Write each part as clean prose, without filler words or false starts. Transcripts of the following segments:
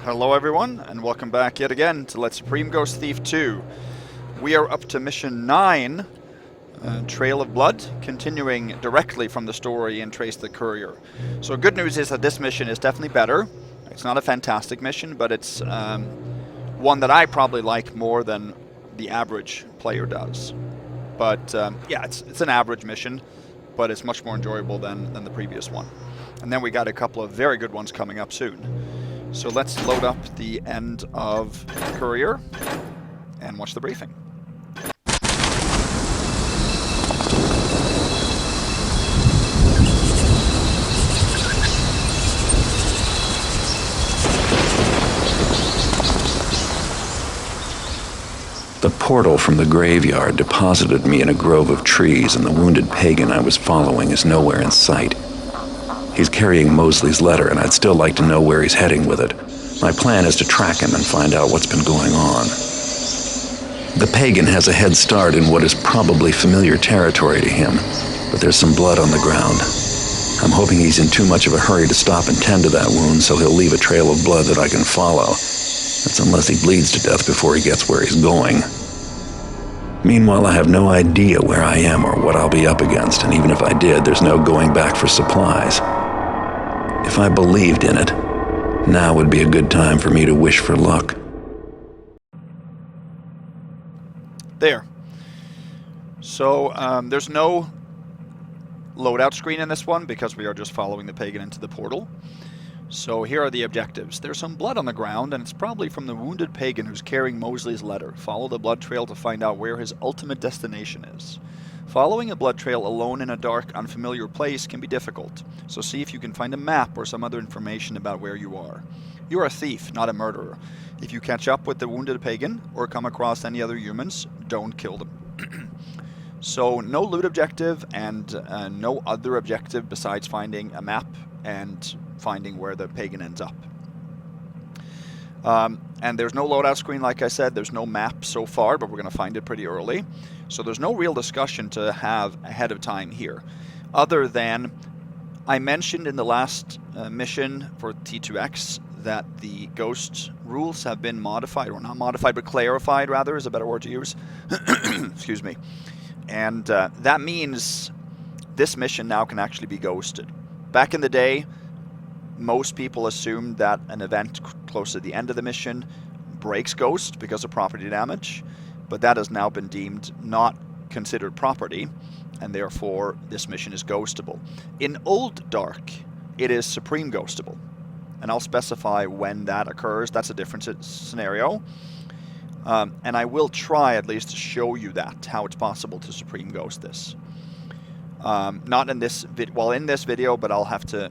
Hello everyone, and welcome back yet again to Let Supreme Ghost Thief 2. We are up to Mission 9, Trail of Blood, continuing directly from the story in Trace the Courier. So good news is that this mission is definitely better. It's not a fantastic mission, but it's one that I probably like more than the average player does. But yeah, it's an average mission, but it's much more enjoyable than the previous one. And then we got a couple of very good ones coming up soon. So let's load up the end of Courier and watch the briefing. The portal from the graveyard deposited me in a grove of trees, and the wounded pagan I was following is nowhere in sight. He's carrying Mosley's letter, and I'd still like to know where he's heading with it. My plan is to track him and find out what's been going on. The pagan has a head start in what is probably familiar territory to him, but there's some blood on the ground. I'm hoping he's in too much of a hurry to stop and tend to that wound, so he'll leave a trail of blood that I can follow. That's unless he bleeds to death before he gets where he's going. Meanwhile, I have no idea where I am or what I'll be up against, and even if I did, there's no going back for supplies. If I believed in it, now would be a good time for me to wish for luck. There. So there's no loadout screen in this one because we are just following the pagan into the portal. So here are the objectives. There's some blood on the ground, and it's probably from the wounded pagan who's carrying Mosley's letter. Follow the blood trail to find out where his ultimate destination is. Following a blood trail alone in a dark, unfamiliar place can be difficult, so see if you can find a map or some other information about where you are. You are a thief, not a murderer. If you catch up with the wounded pagan, or come across any other humans, don't kill them. So no loot objective, and no other objective besides finding a map and finding where the pagan ends up. And there's no loadout screen, like I said. There's no map so far, but we're going to find it pretty early. So there's no real discussion to have ahead of time here. Other than, I mentioned in the last mission for T2X that the ghost rules have been modified, or not modified, but clarified, rather, is a better word to use. Excuse me. And that means this mission now can actually be ghosted. Back in the day, most people assumed that an event close to the end of the mission breaks ghost because of property damage, but that has now been deemed not considered property, and therefore this mission is ghostable. In OldDark, it is supreme ghostable, and I'll specify when that occurs. That's a different scenario, and I will try at least to show you that, how it's possible to supreme ghost this. Not in this in this video, but I'll have to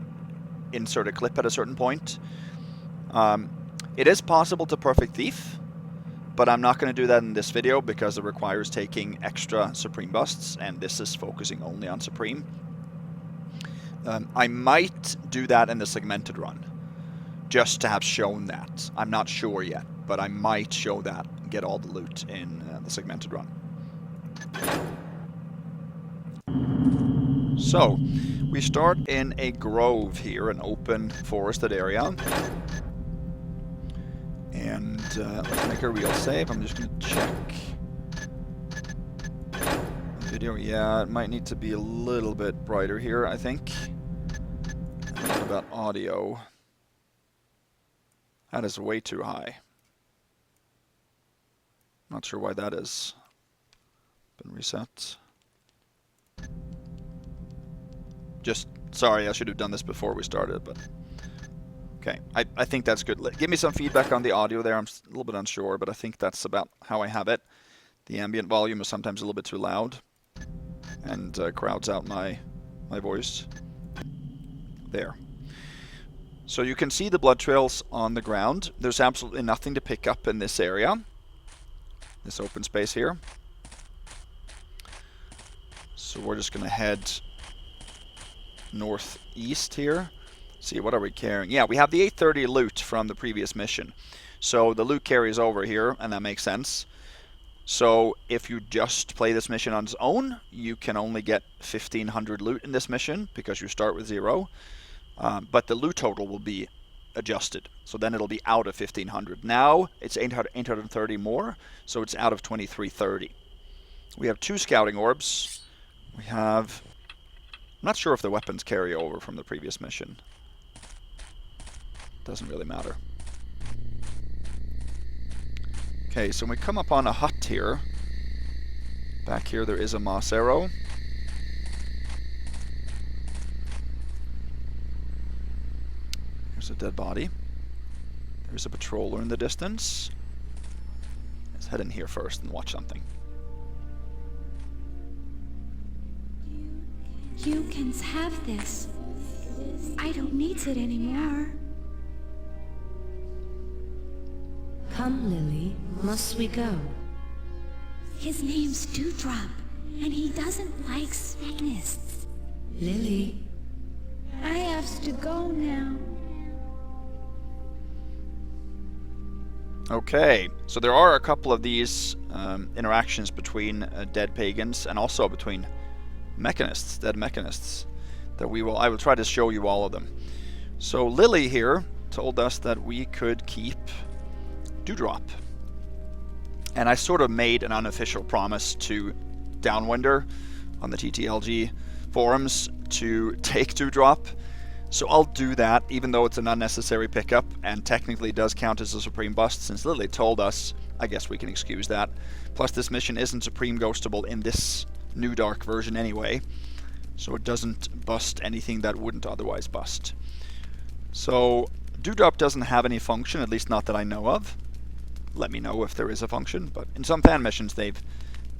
insert a clip at a certain point. It is possible to perfect thief, but I'm not going to do that in this video because it requires taking extra supreme busts, and this is focusing only on supreme. I might do that in the segmented run, just to have shown that. I'm not sure yet, but I might show that and get all the loot in the segmented run. So, we start in a grove here, an open forested area. And let's make a real save. I'm just going to check the video. Yeah, it might need to be a little bit brighter here, I think. And what about audio? That is way too high. Not sure why that is. Been reset. Just, sorry, I should have done this before we started, but... Okay, I think that's good. Give me some feedback on the audio there. I'm a little bit unsure, but I think that's about how I have it. The ambient volume is sometimes a little bit too loud, and crowds out my voice. There. So you can see the blood trails on the ground. There's absolutely nothing to pick up in this area, this open space here. So we're just going to head northeast here. See, what are we carrying? Yeah, we have the 830 loot from the previous mission. So the loot carries over here, and that makes sense. So if you just play this mission on its own, you can only get 1,500 loot in this mission because you start with 0. But the loot total will be adjusted. So then it'll be out of 1500. Now it's 830 more, so it's out of 2330. We have 2 scouting orbs. We have... I'm not sure if the weapons carry over from the previous mission. Doesn't really matter. Okay, so when we come up on a hut here, back here there is a moss arrow. There's a dead body. There's a patroller in the distance. Let's head in here first and watch something. You can have this. I don't need it anymore. Come, Lily, must we go? His name's Dewdrop, and he doesn't like Satanists. Lily. I have to go now. Okay, so there are a couple of these interactions between dead pagans and also between mechanists, dead mechanists, that I will try to show you all of them. So Lily here told us that we could keep Dewdrop. And I sort of made an unofficial promise to Downwinder on the TTLG forums to take Dewdrop. So I'll do that, even though it's an unnecessary pickup and technically does count as a Supreme Bust. Since Lily told us, I guess we can excuse that. Plus this mission isn't Supreme Ghostable in this new Dark version anyway, so it doesn't bust anything that wouldn't otherwise bust. So Dewdrop doesn't have any function, at least not that I know of. Let me know if there is a function, but in some fan missions they've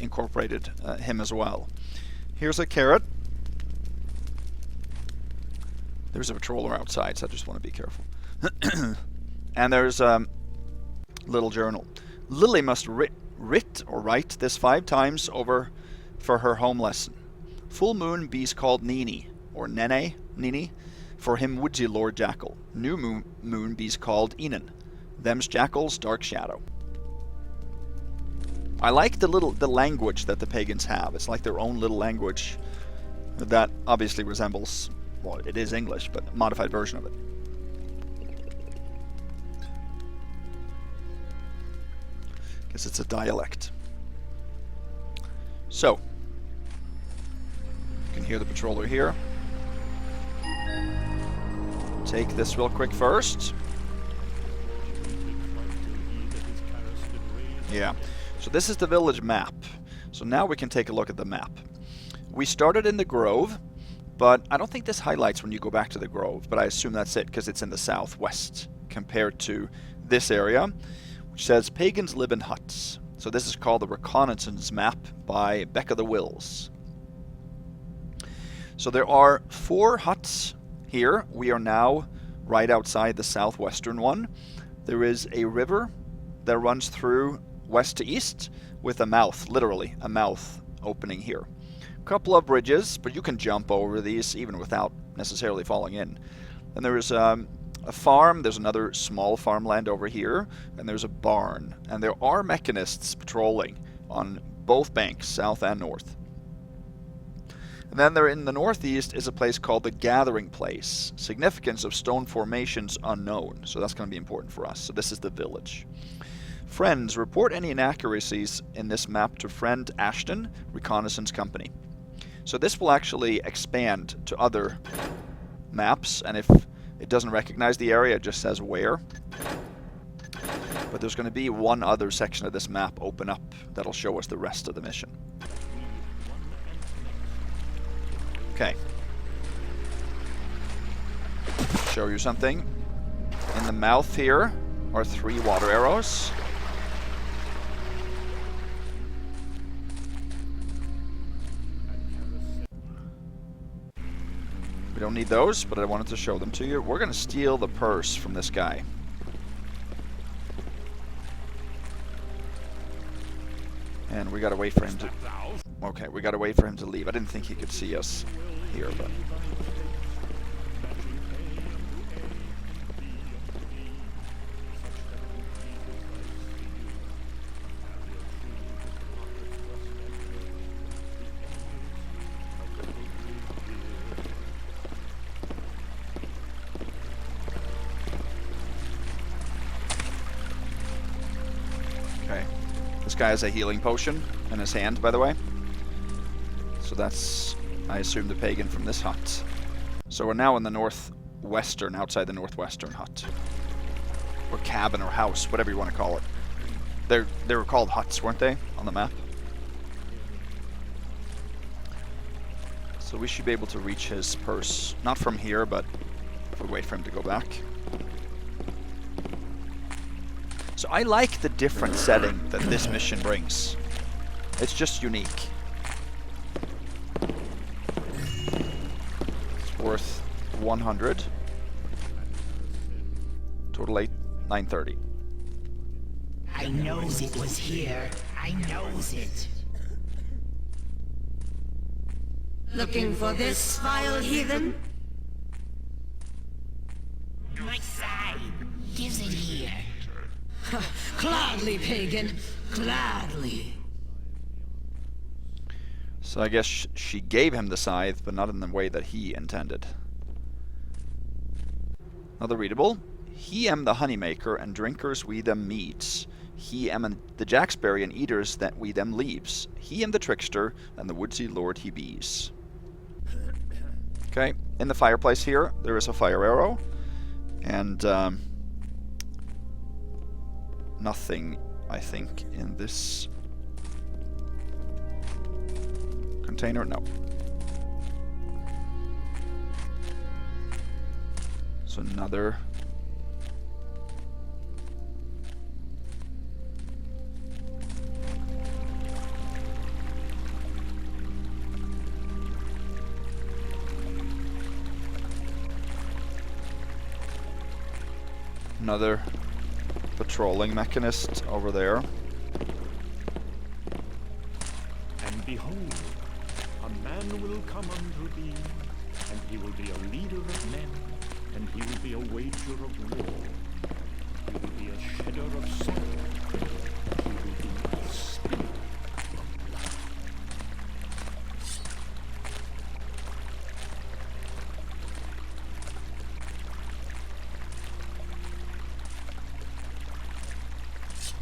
incorporated him as well. Here's a carrot. There's a patroller outside, so I just want to be careful. And there's a little journal. Lily must write this 5 times over for her home lesson. Full moon bees called Nini, or Nini, for him woodsy Lord Jackal. New moon bees called Enan. Them's Jackal's dark shadow. I like the language that the pagans have. It's like their own little language that obviously resembles, well, it is English, but a modified version of it. Guess it's a dialect. So, you can hear the patroller here. Take this real quick first. Yeah, so this is the village map. So now we can take a look at the map. We started in the Grove, but I don't think this highlights when you go back to the Grove, but I assume that's it because it's in the southwest compared to this area, which says Pagans live in huts. So this is called the Reconnaissance Map by Becca the Wills. So there are 4 huts here. We are now right outside the southwestern one. There is a river that runs through west to east with a mouth, literally a mouth opening here. A couple of bridges, but you can jump over these even without necessarily falling in. And there is a farm, there's another small farmland over here, and there's a barn. And there are mechanists patrolling on both banks, south and north. And then there in the northeast is a place called the Gathering Place. Significance of stone formations unknown, so that's going to be important for us. So this is the village. Friends, report any inaccuracies in this map to friend Ashton, Reconnaissance Company. So this will actually expand to other maps, and if it doesn't recognize the area, it just says where. But there's going to be one other section of this map open up that'll show us the rest of the mission. Okay. Show you something. In the mouth here are 3 water arrows. We don't need those, but I wanted to show them to you. We're going to steal the purse from this guy. And we gotta wait for him to... Okay, we gotta wait for him to leave. I didn't think he could see us here, but... This guy has a healing potion in his hand, by the way. So that's, I assume, the pagan from this hut. So we're now in the northwestern, outside the northwestern hut. Or cabin or house, whatever you want to call it. They were called huts, weren't they, on the map? So we should be able to reach his purse. Not from here, but if we wait for him to go back. So I like the different setting that this mission brings. It's just unique. It's worth 100. Total 930. I knows it was here. I knows it. Looking for this vile heathen? My side. Gives it here. Gladly, pagan. Gladly. So I guess she gave him the scythe, but not in the way that he intended. Another readable. He am the honeymaker, and drinkers we them meads. He am the jacksberry, and eaters that we them leaves. He am the trickster, and the woodsy lord he bees. Okay, in the fireplace here, there is a fire arrow. And, nothing, I think, in this container. No. So another. Another patrolling mechanist over there. And behold, a man will come unto thee, and he will be a leader of men, and he will be a wager of war. He will be a shedder of sorrow. He will be a spiller of blood.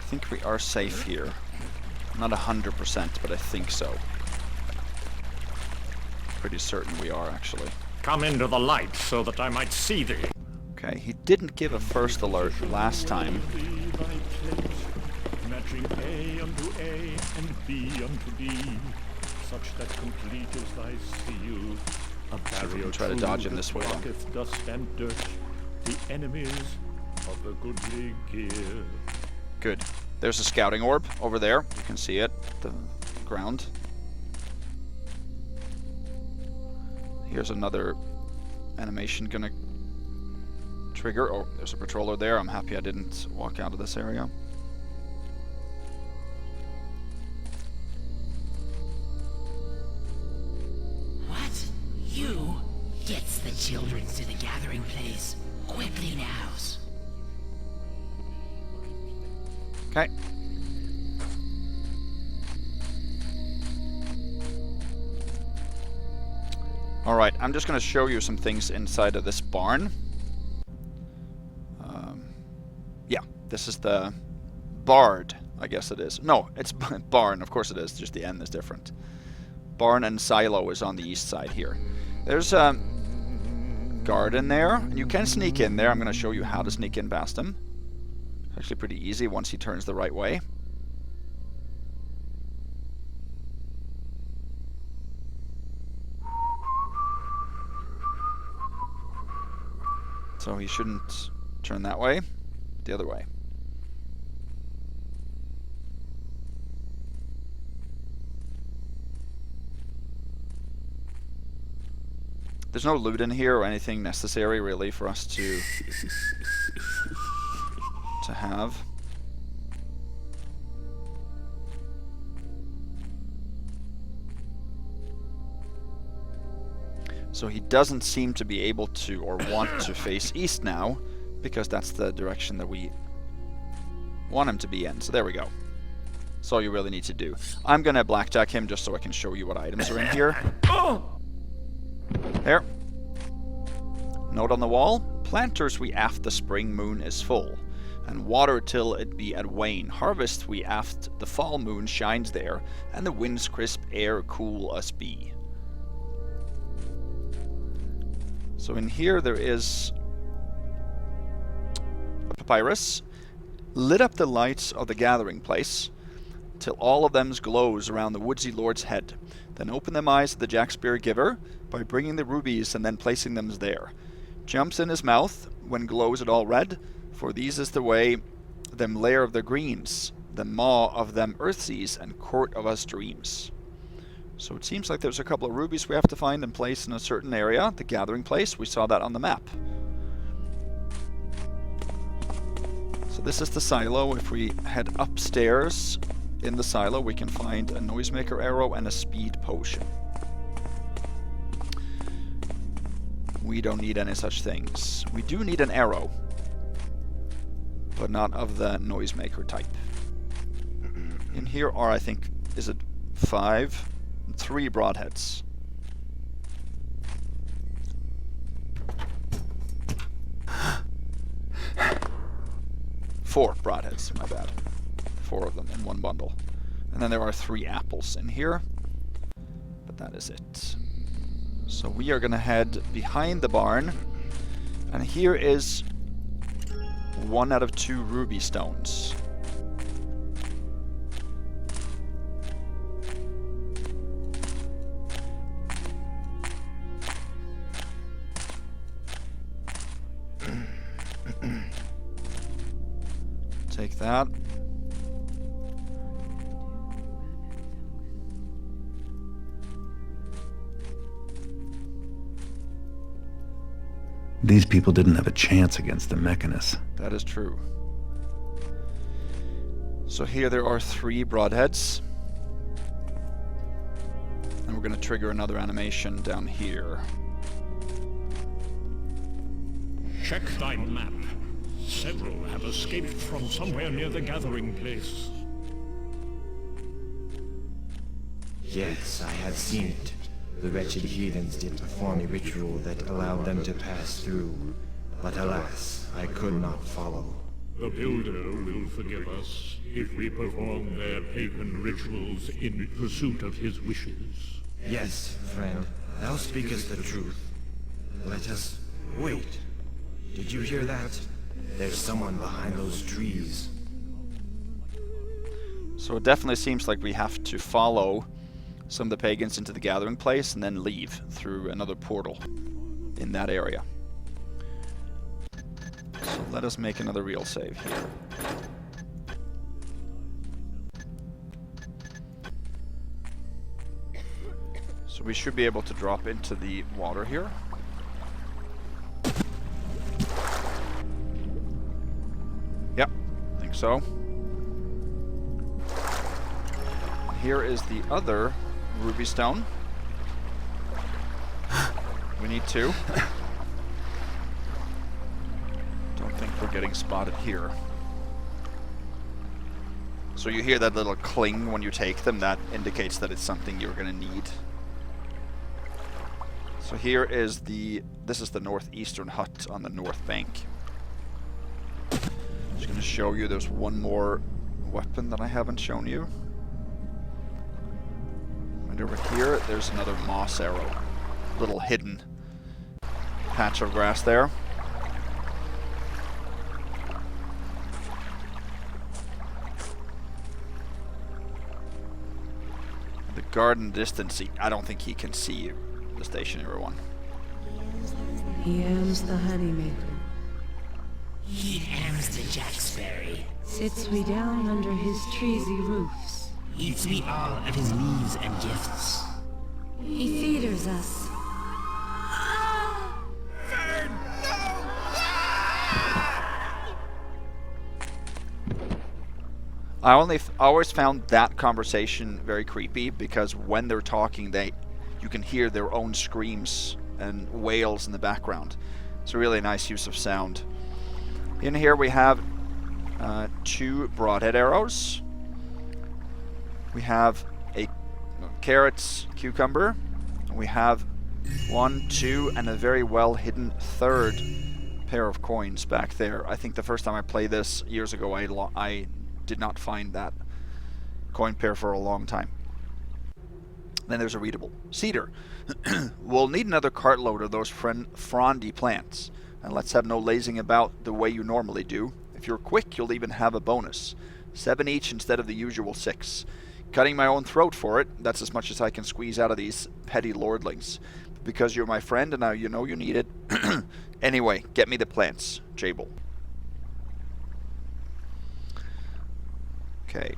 I think we are safe here. Not 100%, but I think so. Pretty certain we are, actually. Come into the light so that I might see thee. Okay, he didn't give a first alert last time. Matching A unto A and B unto B, such that complete is thy seal. A barrier try to dodge him this way, then. blocketh dust and dirt, the enemies of the goodly gear. Good. There's a scouting orb over there. You can see it, the ground. Here's another animation gonna trigger. Oh, there's a patroller there. I'm happy I didn't walk out of this area. What? You? Gets the children to the gathering place. Quickly nows. Okay. Alright, I'm just going to show you some things inside of this barn. Yeah, this is the Bard, I guess it is. No, it's barn, of course it is, just the N is different. Barn and silo is on the east side here. There's a guard in there, and you can sneak in there. I'm going to show you how to sneak in past him. It's actually pretty easy once he turns the right way. So he shouldn't turn that way, the other way. There's no loot in here or anything necessary really for us to have. So he doesn't seem to be able to or want to face east now, because that's the direction that we want him to be in. So there we go. That's all you really need to do. I'm gonna blackjack him just so I can show you what items are in here. There. Note on the wall. Planters we aft the spring moon is full. and water till it be at wane. Harvest we aft, the fall moon shines there, and the wind's crisp air cool us be. So in here there is a papyrus. Lit up the lights of the gathering place, till all of them glows around the woodsy lord's head. Then open them eyes to the jack spear giver, by bringing the rubies and then placing them there. Jumps in his mouth, when glows it all red, for these is the way, them lair of the greens, the maw of them earthseas, and court of us dreams. So it seems like there's a couple of rubies we have to find and place in a certain area, the gathering place. We saw that on the map. So this is the silo. If we head upstairs in the silo, we can find a noisemaker arrow and a speed potion. We don't need any such things. We do need an arrow, but not of the noisemaker type. In here are, I think, is it 3 broadheads. Four broadheads, my bad. 4 of them in one bundle. And then there are 3 apples in here, but that is it. So we are going to head behind the barn, and here is 1 out of 2 ruby stones. Take that. These people didn't have a chance against the Mechanus. That is true. So here there are 3 broadheads. And we're going to trigger another animation down here. Check thy map. Several have escaped from somewhere near the gathering place. Yes, I have seen it. The wretched heathens did perform a ritual that allowed them to pass through. But alas, I could not follow. The Builder will forgive us if we perform their pagan rituals in pursuit of his wishes. Yes, friend, thou speakest the truth. Let us wait. Did you hear that? There's someone behind those trees. So it definitely seems like we have to follow some of the pagans into the gathering place and then leave through another portal in that area. So let us make another real save here. So we should be able to drop into the water here. Yep, I think so. Here is the other ruby stone. We need 2. Don't think we're getting spotted here. So you hear that little cling when you take them. That indicates that it's something you're going to need. So here is this is the northeastern hut on the north bank. Just going to show you there's one more weapon that I haven't shown you. Right over here, there's another moss arrow. Little hidden patch of grass there. The garden distance, I don't think he can see you, the stationary one. He aims the honeymaker. He hams the jacksberry. Sits we down under his treesy roofs. Eats me all of his leaves and gifts. He feeders us. I always found that conversation very creepy because when they're talking, you can hear their own screams and wails in the background. It's a really nice use of sound. In here we have 2 broadhead arrows. We have a carrots, cucumber. We have 1, 2, and a very well hidden 3rd pair of coins back there. I think the first time I played this years ago, I did not find that coin pair for a long time. Then there's a readable. Cedar. We'll need another cartload of those frondy plants. And let's have no lazing about the way you normally do. If you're quick, you'll even have a bonus. 7 each instead of the usual 6. Cutting my own throat for it, that's as much as I can squeeze out of these petty lordlings. Because you're my friend and now you know you need it. Anyway, get me the plants, Jabel. Okay.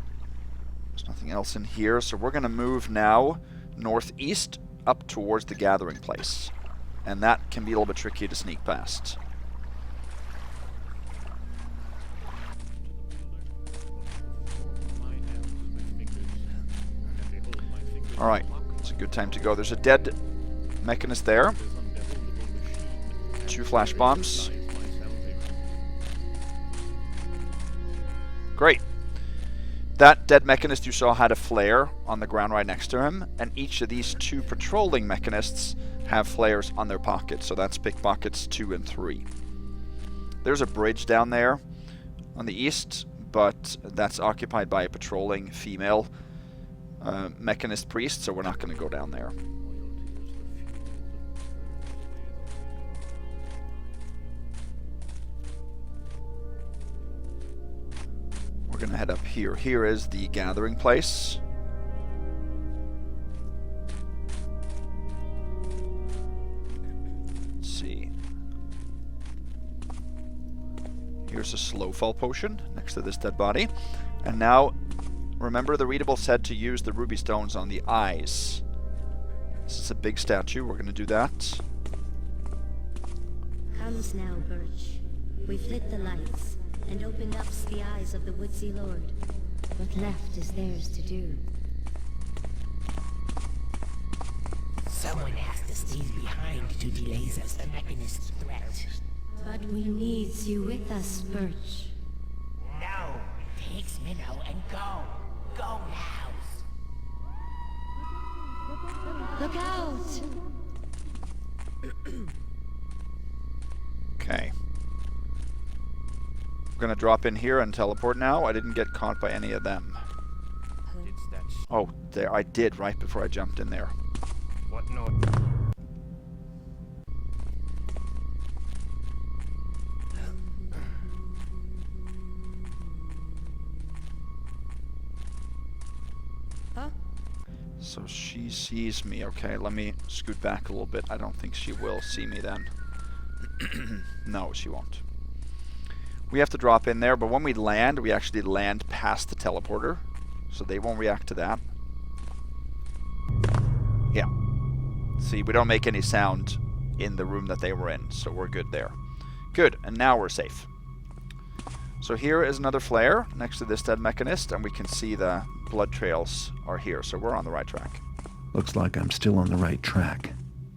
There's nothing else in here, so we're going to move now northeast up towards the gathering place. And that can be a little bit tricky to sneak past. Alright, it's a good time to go. There's a dead mechanist there. 2 flash bombs. Great. That dead mechanist you saw had a flare on the ground right next to him, and each of these 2 patrolling mechanists have flares on their pockets, so that's pickpockets 2 and 3. There's a bridge down there on the east, but that's occupied by a patrolling female mechanist priest, so we're not going to go down there. We're going to head up here. Here is the gathering place. Let's see. Here's a slow fall potion next to this dead body. And now, remember the readable said to use the ruby stones on the eyes. This is a big statue. We're going to do that. Comes now, Birch. We've lit the lights and opened up the eyes of the woodsy lord. What left is theirs to do. Someone has to stay behind to delay us the mechanist's threat. But we needs you with us, Birch. No, take Minnow and go. Go now. Look out! Okay. We're gonna drop in here and teleport now. I didn't get caught by any of them. Oh, there, I did right before I jumped in there. What noise? So she sees me. Okay, let me scoot back a little bit. I don't think she will see me then. No, she won't. We have to drop in there, but when we land, we actually land past the teleporter. So they won't react to that. Yeah. See, we don't make any sound in the room that they were in, so we're good there. Good, and now we're safe. So here is another flare next to this dead mechanist, and we can see the blood trails are here, so we're on the right track. Looks like I'm still on the right track.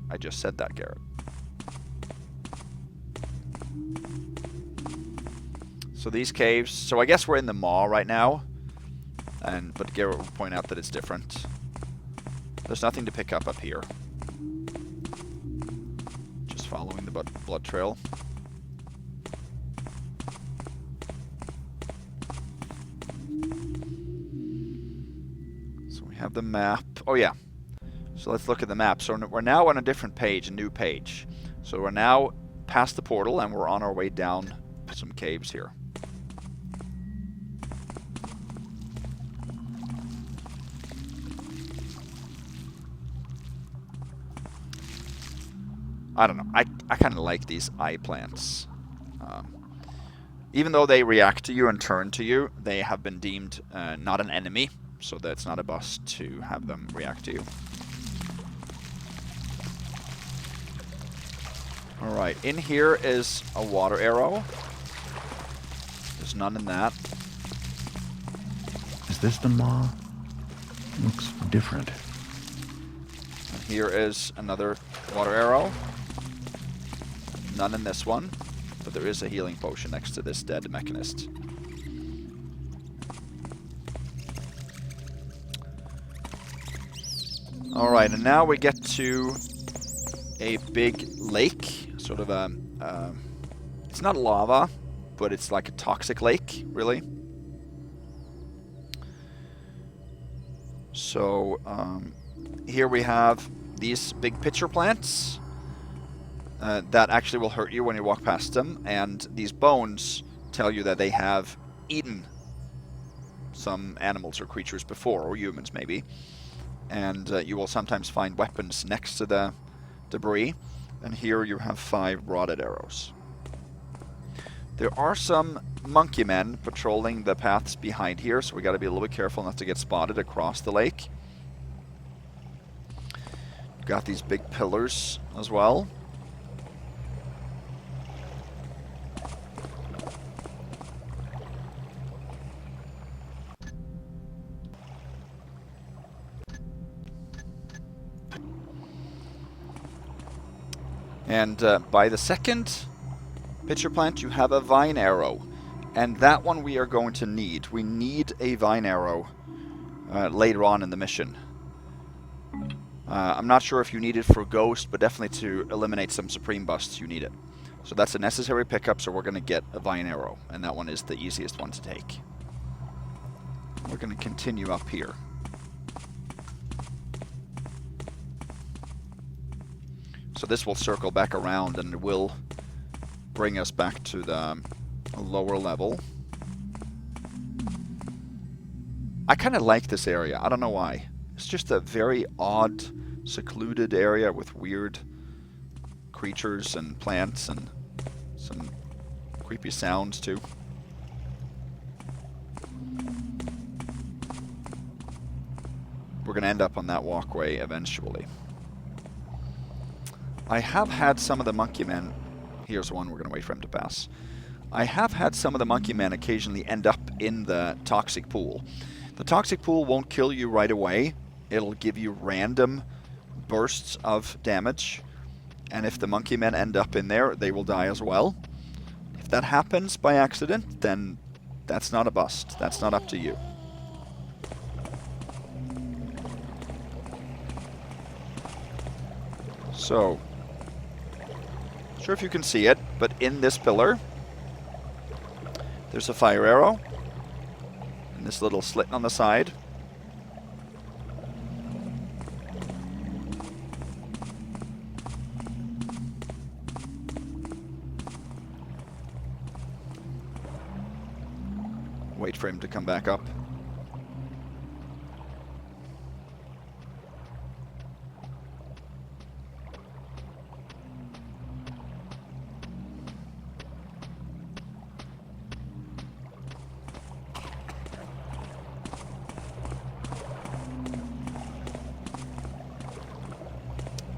I just said that, Garrett. So these caves, so I guess we're in the maw right now, but Garrett will point out that it's different. There's nothing to pick up here. Just following the blood trail. So we have the map. Oh yeah. So let's look at the map. So we're now on a different page, a new page. So we're now past the portal and we're on our way down some caves here. I don't know. I kind of like these eye plants. Even though they react to you and turn to you, they have been deemed not an enemy, so that's not a bust to have them react to you. Alright, in here is a water arrow. There's none in that. Is this the maw? Looks different. And here is another water arrow. None in this one, but there is a healing potion next to this dead mechanist. Alright, and now we get to a big lake, sort of a, It's not lava, but it's like a toxic lake, really. So here we have these big pitcher plants that actually will hurt you when you walk past them, and these bones tell you that they have eaten some animals or creatures before, or humans maybe. And you will sometimes find weapons next to the debris. And here you have 5 rotted arrows. There are some monkey men patrolling the paths behind here, so we got to be a little bit careful not to get spotted across the lake. Got these big pillars as well. And by the second pitcher plant, you have a vine arrow. And that one we are going to need. We need a vine arrow later on in the mission. I'm not sure if you need it for Ghost, but definitely to eliminate some Supreme busts, you need it. So that's a necessary pickup, so we're going to get a vine arrow. And that one is the easiest one to take. We're going to continue up here. So this will circle back around and it will bring us back to the lower level. I kind of like this area. I don't know why. It's just a very odd, secluded area with weird creatures and plants and some creepy sounds too. We're going to end up on that walkway eventually. I have had some of the monkey men... Here's one, we're going to wait for him to pass. I have had some of the monkey men occasionally end up in the toxic pool. The toxic pool won't kill you right away. It'll give you random bursts of damage. And if the monkey men end up in there, they will die as well. If that happens by accident, then that's not a bust. That's not up to you. So... sure if you can see it, but in this pillar there's a fire arrow and this little slit on the side. Wait for him to come back up.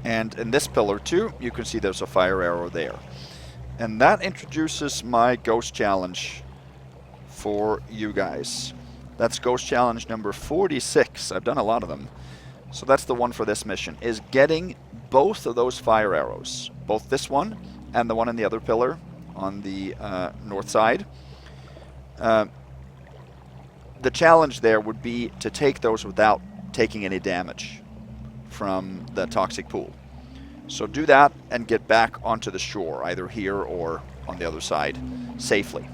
And in this pillar too, you can see there's a fire arrow there. And that introduces my ghost challenge for you guys. That's ghost challenge number 46. I've done a lot of them. So that's the one for this mission, is getting both of those fire arrows. Both this one and the one in the other pillar on the north side. The challenge there would be to take those without taking any damage from the toxic pool. So do that and get back onto the shore, either here or on the other side, safely.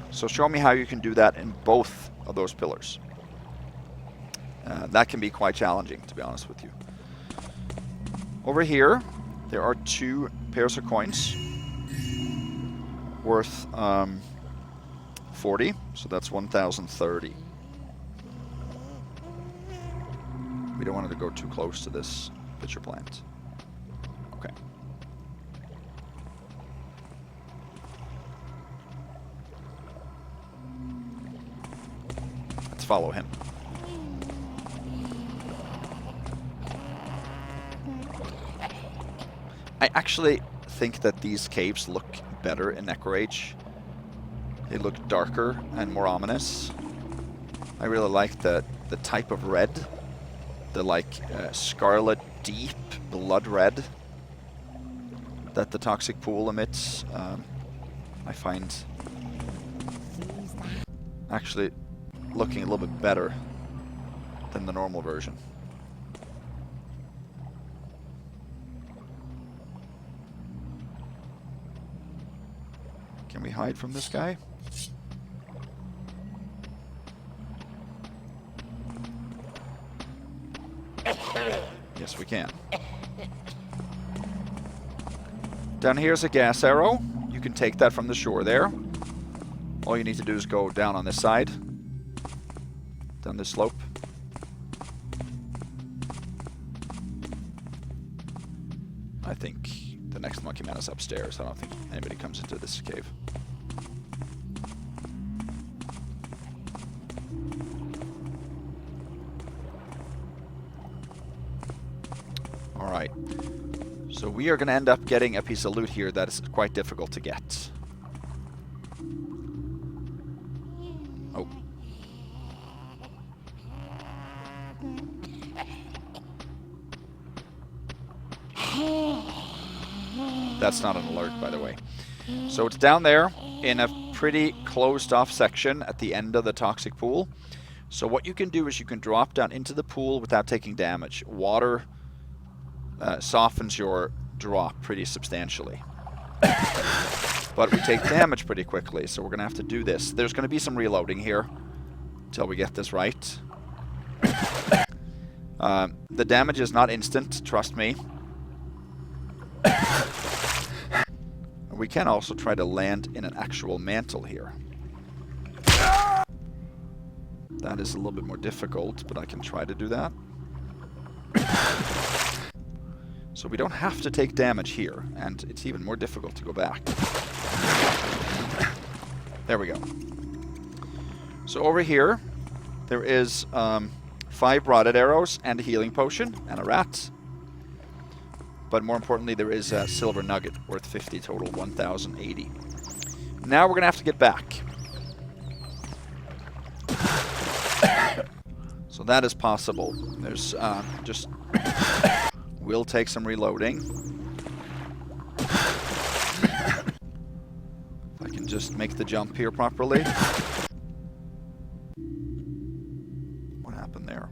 So show me how you can do that in both of those pillars. That can be quite challenging, to be honest with you. Over here, there are 2 pairs of coins worth 40, so that's 1,030. We don't want to go too close to this pitcher plant. Okay. Let's follow him. I actually think that these caves look better in Necrorage. They look darker and more ominous. I really like the type of red. The scarlet, deep blood red that the toxic pool emits. I find actually looking a little bit better than the normal version. hide from this guy? Yes, we can. Down here's a gas arrow. You can take that from the shore there. All you need to do is go down on this side. Down this slope. I think the next monkey man is upstairs. I don't think anybody comes into this cave. Alright. So we are going to end up getting a piece of loot here that is quite difficult to get. Oh. That's not an alert, by the way. So it's down there in a pretty closed off section at the end of the toxic pool. So what you can do is you can drop down into the pool without taking damage. Water softens your drop pretty substantially. But we take damage pretty quickly, so we're going to have to do this. There's going to be some reloading here until we get this right. The damage is not instant, trust me. We can also try to land in an actual mantle here. That is a little bit more difficult, but I can try to do that. So we don't have to take damage here, and it's even more difficult to go back. There we go. So over here, there is 5 rotted arrows and a healing potion and a rat. But more importantly, there is a silver nugget worth 50 total, 1,080. Now we're going to have to get back. So that is possible. There's just... Will take some reloading. If I can just make the jump here properly. What happened there?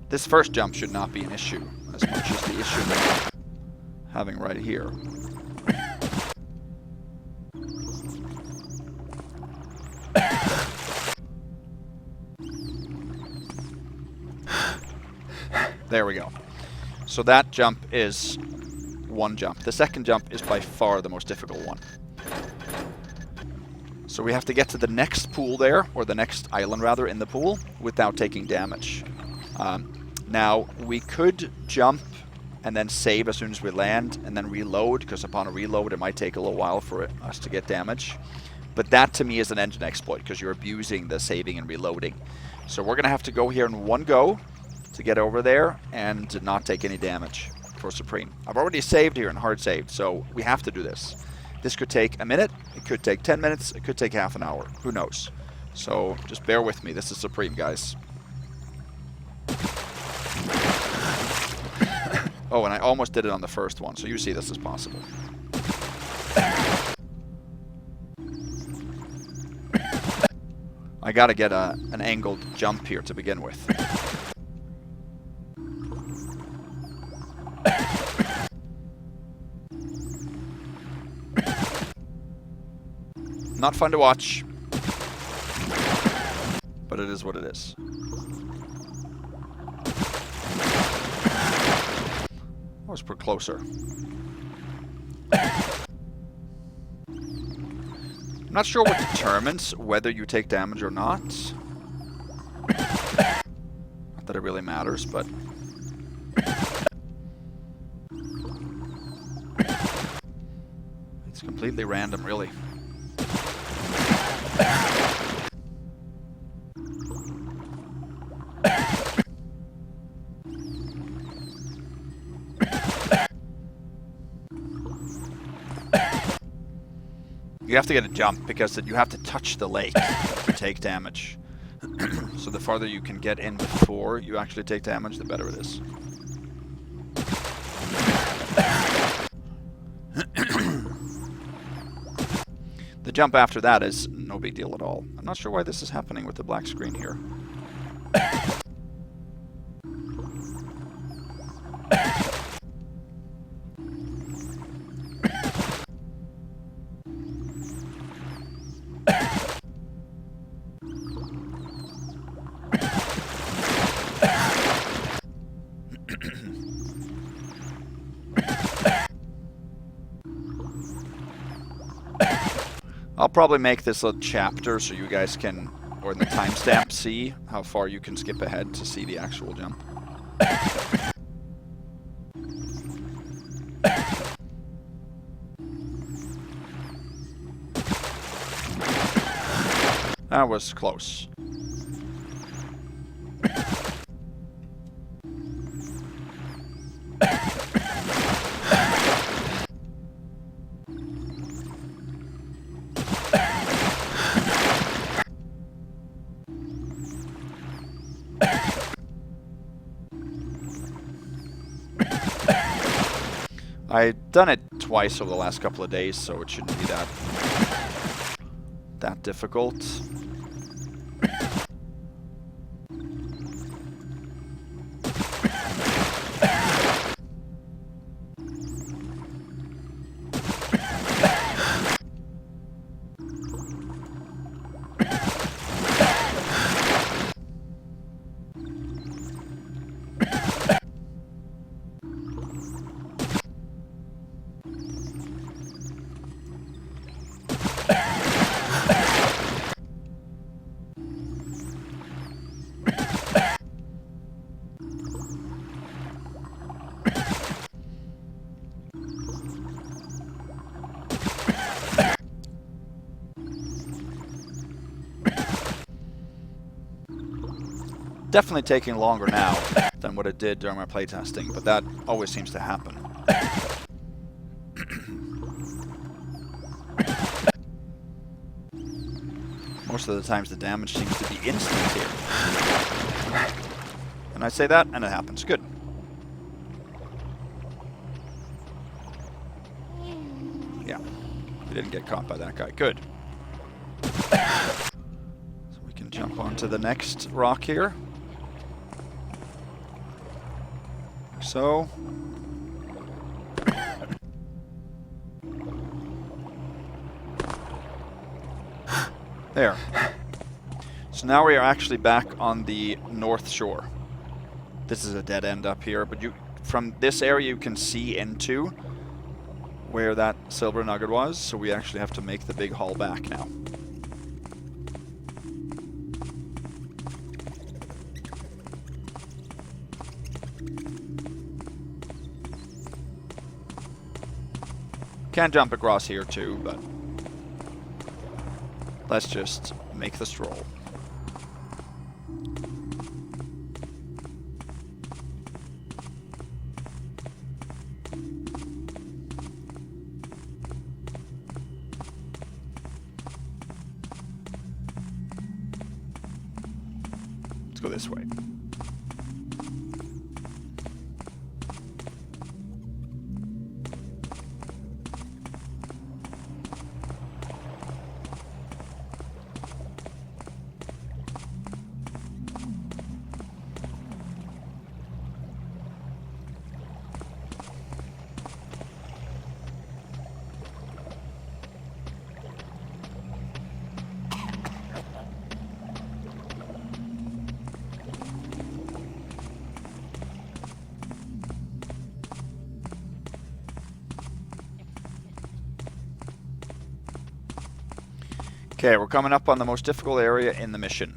This first jump should not be an issue as much as the issue that I'm having right here. There we go. So that jump is one jump. The second jump is by far the most difficult one. So we have to get to the next pool there, or the next island rather, in the pool, without taking damage. Now, we could jump and then save as soon as we land, and then reload, because upon a reload it might take a little while for us to get damage. But that to me is an engine exploit, because you're abusing the saving and reloading. So we're going to have to go here in one go to get over there and not take any damage for Supreme. I've already saved here and hard saved, so we have to do this. This could take a minute, it could take 10 minutes, it could take half an hour, who knows. So just bear with me, this is Supreme, guys. Oh, and I almost did it on the first one, so you see this is possible. I gotta get an angled jump here to begin with. Not fun to watch, but it is what it is. I was put closer. I'm not sure what determines whether you take damage or not. Not that it really matters, but... It's completely random, really. You have to get a jump because you have to touch the lake to take damage. So the farther you can get in before you actually take damage, the better it is. The jump after that is no big deal at all. I'm not sure why this is happening with the black screen here. I'll probably make this a chapter so you guys can, or in the timestamp, see how far you can skip ahead to see the actual jump. That was close. I've done it twice over the last couple of days, so it shouldn't be that difficult. Definitely taking longer now than what it did during my playtesting, but that always seems to happen. Most of the times the damage seems to be instant here. And I say that, and it happens. Good. Yeah. We didn't get caught by that guy. Good. So we can jump onto the next rock here. So. There. So now we are actually back on the north shore. This is a dead end up here, but from this area you can see into where that silver nugget was, so we actually have to make the big haul back now. Can jump across here too, but let's just make the stroll. Let's go this way. Okay, we're coming up on the most difficult area in the mission.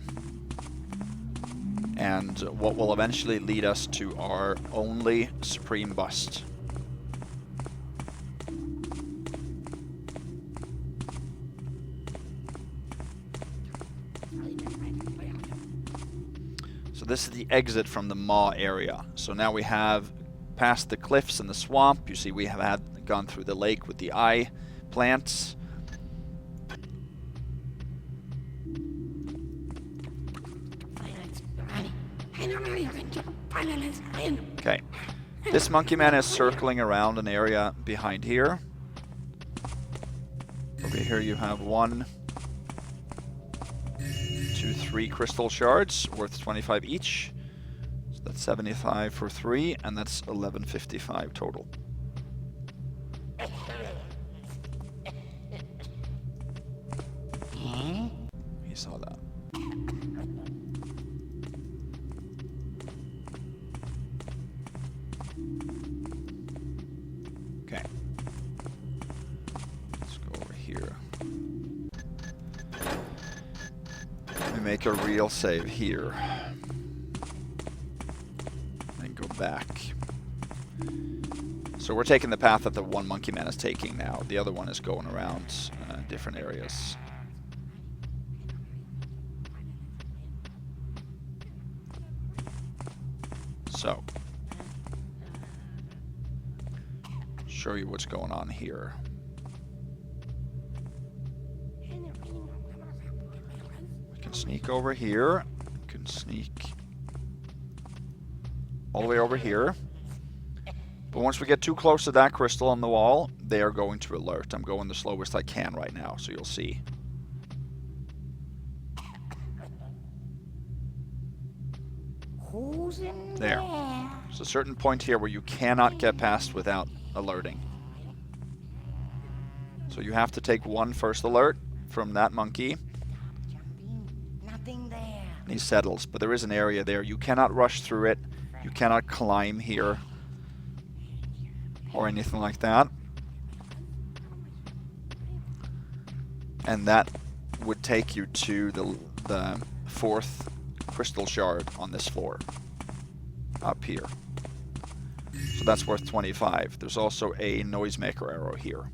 And what will eventually lead us to our only supreme bust. So this is the exit from the maw area. So now we have passed the cliffs and the swamp. You see we have gone through the lake with the eye plants. Okay, this monkey man is circling around an area behind here. Over here you have 1, 2, 3 crystal shards worth 25 each. So that's 75 for 3, and that's 1155 total. He saw that. Okay. Let's go over here. make a real save here. And go back. So we're taking the path that the one monkey man is taking now. The other one is going around different areas. So, show you what's going on here. We can sneak over here. We can sneak all the way over here. But once we get too close to that crystal on the wall, they are going to alert. I'm going the slowest I can right now, so you'll see. Who's in There. There's a certain point here where you cannot get past without alerting. So you have to take one first alert from that monkey. Nothing there. And he settles, but there is an area there. You cannot rush through it. You cannot climb here. Or anything like that. And that would take you to the fourth crystal shard on this floor. Up here. So that's worth 25. There's also a noisemaker arrow here.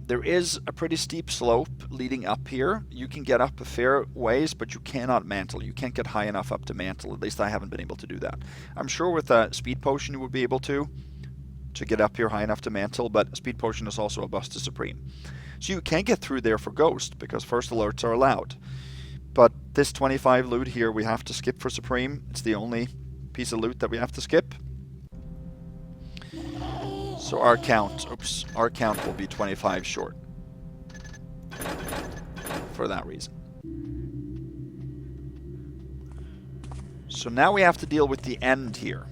There is a pretty steep slope leading up here. You can get up a fair ways, but you cannot mantle. You can't get high enough up to mantle. At least I haven't been able to do that. I'm sure with a speed potion you would be able to get up here high enough to mantle, but a speed potion is also a bust to supreme. So you can get through there for ghost, because first alerts are allowed. But this 25 loot here we have to skip for supreme. It's the only piece of loot that we have to skip. So our count will be 25 short. For that reason. So now we have to deal with the end here.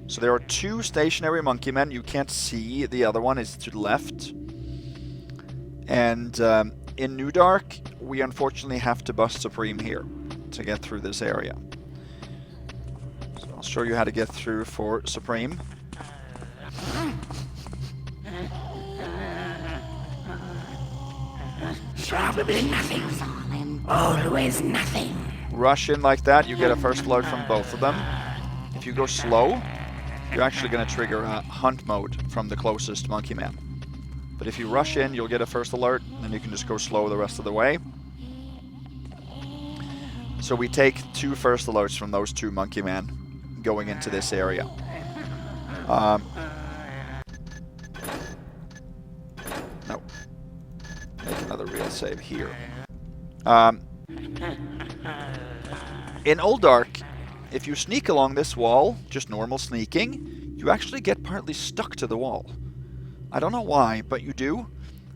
So there are two stationary monkey men. You can't see the other one. It's to the left. And in OldDark, we unfortunately have to bust supreme here to get through this area. So I'll show you how to get through for supreme. Probably nothing, Solomon. Always nothing. Rush in like that, you get a first alert from both of them. If you go slow, you're actually going to trigger a hunt mode from the closest monkey man. But if you rush in, you'll get a first alert, and then you can just go slow the rest of the way. So we take two first alerts from those two monkey men going into this area. No. Make another real save here. In OldDark, if you sneak along this wall, just normal sneaking, you actually get partly stuck to the wall. I don't know why, but you do.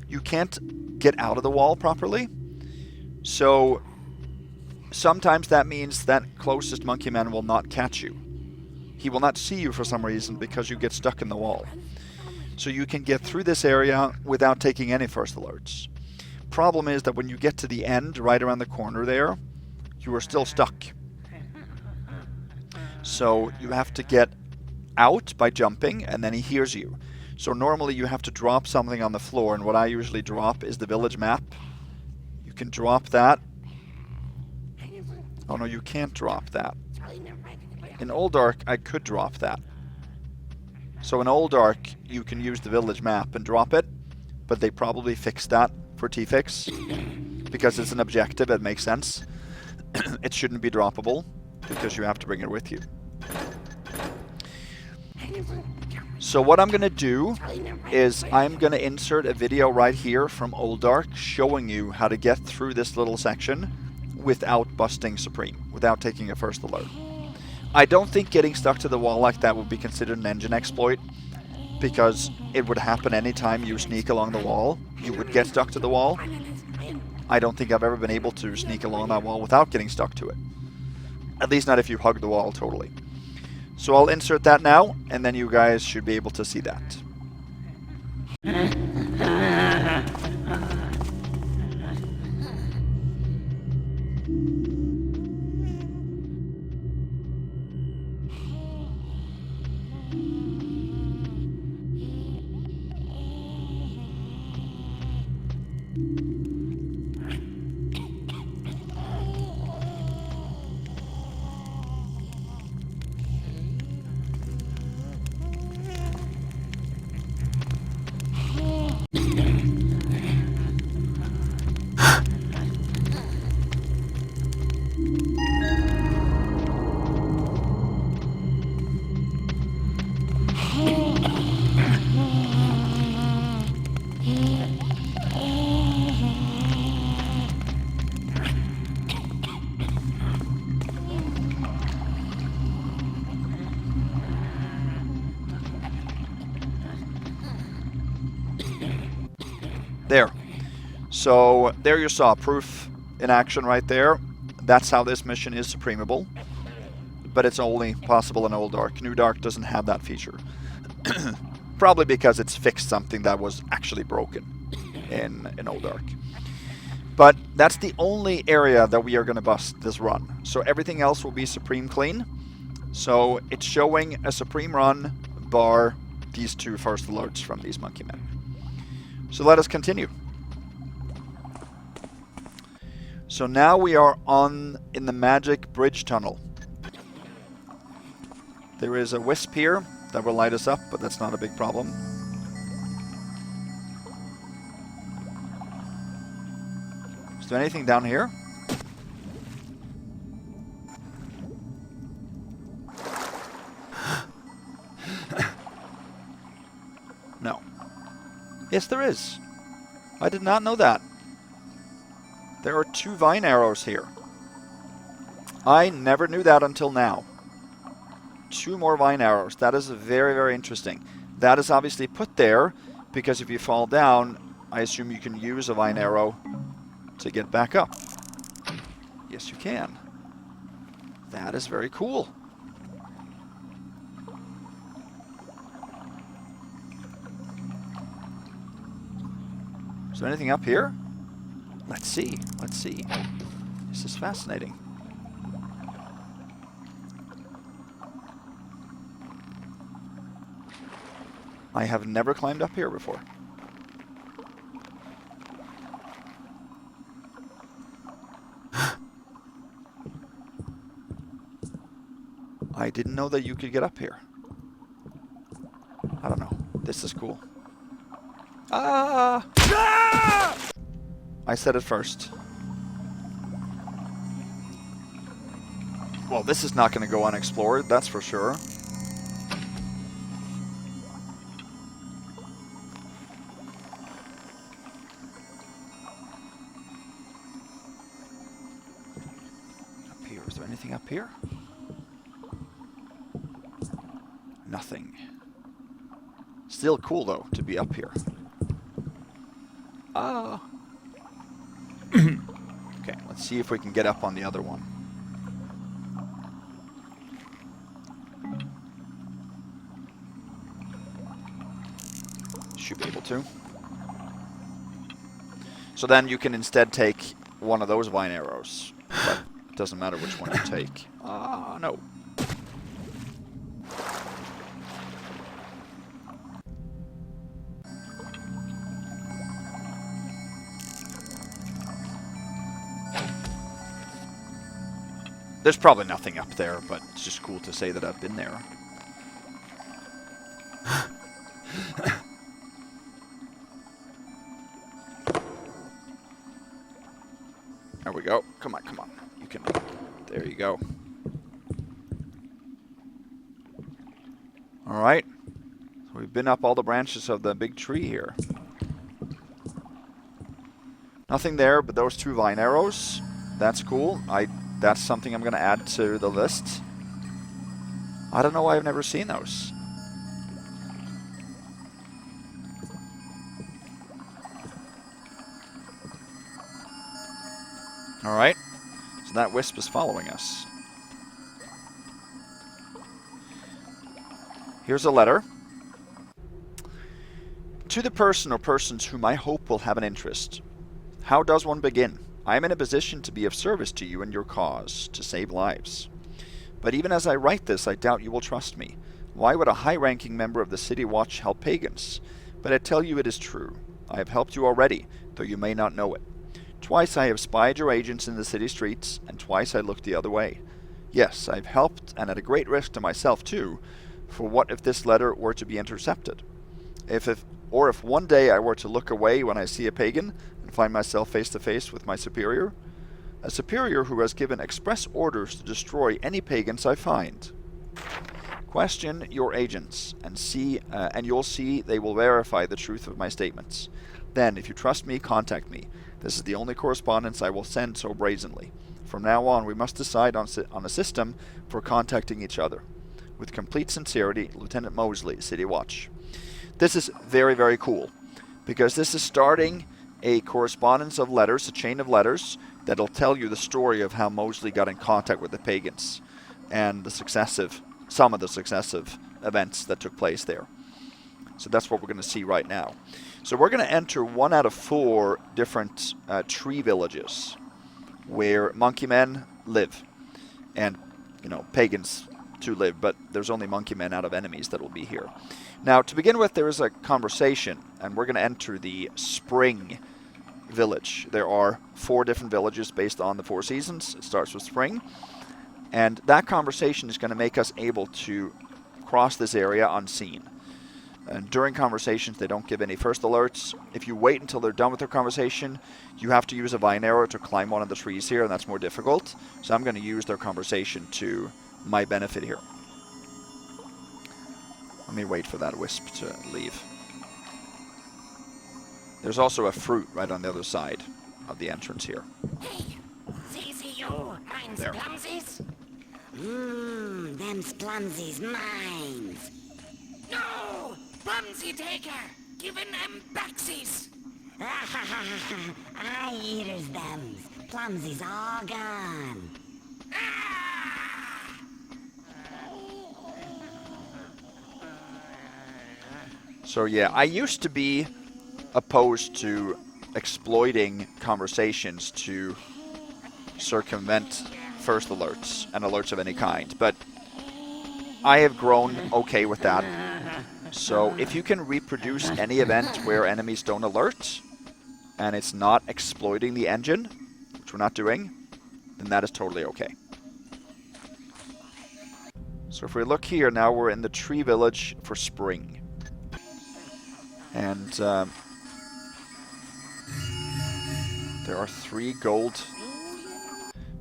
You can't get out of the wall properly. So sometimes that means that closest monkey man will not catch you. He will not see you for some reason because you get stuck in the wall. So you can get through this area without taking any first alerts. Problem is that when you get to the end, right around the corner there, you are still stuck. So you have to get out by jumping, and then he hears you. So normally you have to drop something on the floor, and what I usually drop is the village map. You can drop that. Oh no, you can't drop that. In OldDark, I could drop that. So in OldDark, you can use the village map and drop it, but they probably fixed that for T-Fix. Because it's an objective, it makes sense. It shouldn't be droppable, because you have to bring it with you. So what I'm going to do is I'm going to insert a video right here from OldDark showing you how to get through this little section without busting Supreme, without taking a first alert. I don't think getting stuck to the wall like that would be considered an engine exploit, because it would happen anytime you sneak along the wall. You would get stuck to the wall. I don't think I've ever been able to sneak along that wall without getting stuck to it. At least not if you hug the wall totally. So I'll insert that now, and then you guys should be able to see that. There. So there you saw proof in action right there. That's how this mission is supremable. But it's only possible in OldDark. New Dark doesn't have that feature. Probably because it's fixed something that was actually broken in OldDark. But that's the only area that we are going to bust this run. So everything else will be supreme clean. So it's showing a supreme run bar these two first alerts from these monkey men. So let us continue. So now we are in the magic bridge tunnel. There is a wisp here that will light us up, but that's not a big problem. Is there anything down here? No. Yes, there is. I did not know that. There are 2 vine arrows here. I never knew that until now. 2 more vine arrows. That is very, very interesting. That is obviously put there because if you fall down, I assume you can use a vine arrow to get back up. Yes, you can. That is very cool. Is there anything up here? Let's see. Let's see. This is fascinating. I have never climbed up here before. I didn't know that you could get up here. I don't know. This is cool. Ah! Ah! I said it first. Well, this is not going to go unexplored, that's for sure. Up here, is there anything up here? Nothing. Still cool, though, to be up here. Ah! Okay, let's see if we can get up on the other one. Should be able to. So then you can instead take one of those vine arrows. But it doesn't matter which one you take. Ah, no. There's probably nothing up there, but it's just cool to say that I've been there. There we go. Come on, come on. You can... There you go. Alright. So we've been up all the branches of the big tree here. Nothing there but those 2 vine arrows. That's cool. That's something I'm going to add to the list. I don't know why I've never seen those. Alright. So that wisp is following us. Here's a letter. To the person or persons whom I hope will have an interest. How does one begin? I am in a position to be of service to you and your cause, to save lives. But even as I write this, I doubt you will trust me. Why would a high-ranking member of the City Watch help pagans? But I tell you it is true. I have helped you already, though you may not know it. Twice I have spied your agents in the city streets, and twice I looked the other way. Yes, I've helped, and at a great risk to myself too, for what if this letter were to be intercepted? If one day I were to look away when I see a pagan, and find myself face to face with my superior, a superior who has given express orders to destroy any pagans I find. Question your agents, and you'll see they will verify the truth of my statements. Then, if you trust me, contact me. This is the only correspondence I will send so brazenly. From now on, we must decide on a system for contacting each other. With complete sincerity, Lieutenant Mosley, City Watch. This is very, very cool, because this is starting a correspondence of letters, a chain of letters, that'll tell you the story of how Mosley got in contact with the Pagans and some of the successive events that took place there. So that's what we're going to see right now. So we're going to enter 1 out of 4 different tree villages where monkey men live. And, you know, pagans too live, but there's only monkey men out of enemies that will be here. Now, to begin with, there is a conversation, and we're going to enter the spring village. There are 4 different villages based on the 4 seasons. It starts with spring. And that conversation is going to make us able to cross this area unseen. And during conversations, they don't give any first alerts. If you wait until they're done with their conversation, you have to use a vine arrow to climb one of the trees here, and that's more difficult. So I'm going to use their conversation to my benefit here. Let me wait for that wisp to leave. There's also a fruit right on the other side of the entrance here. Hey, see you, mine's There. plumsies? Them's plumsies mines. No! Plumsy taker! Giving them backsies! I eaters them's. Plumsies all gone. So yeah, I used to be opposed to exploiting conversations to circumvent first alerts and alerts of any kind, but I have grown okay with that. So if you can reproduce any event where enemies don't alert, and it's not exploiting the engine, which we're not doing, then that is totally okay. So if we look here, now we're in the tree village for spring. And there are 3 gold.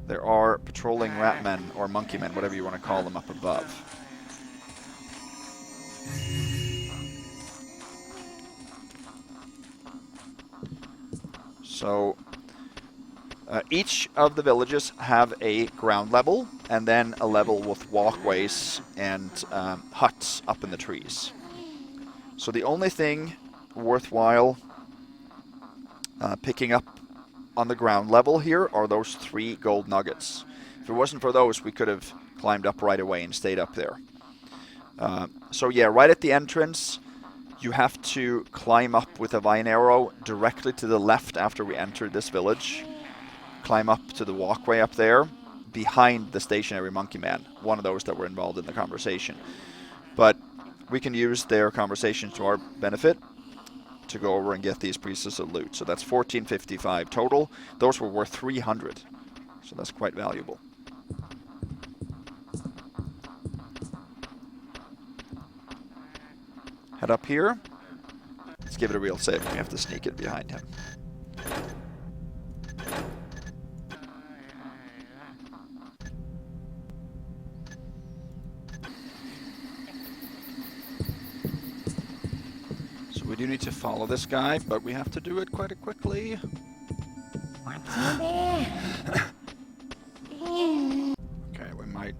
There are patrolling ratmen or monkey men, whatever you want to call them, up above. So each of the villages have a ground level and then a level with walkways and huts up in the trees. So the only thing worthwhile picking up on the ground level here are those 3 gold nuggets. If it wasn't for those, we could have climbed up right away and stayed up there. So yeah, right at the entrance, you have to climb up with a vine arrow directly to the left after we enter this village. Climb up to the walkway up there, behind the stationary monkey man, one of those that were involved in the conversation. But we can use their conversation to our benefit to go over and get these pieces of loot. So that's 1455 total. Those were worth 300, so that's quite valuable. Head up here. Let's give it a real save. We have to sneak it behind him. So we do need to follow this guy, but we have to do it quite quickly. What's in there? Okay, we might...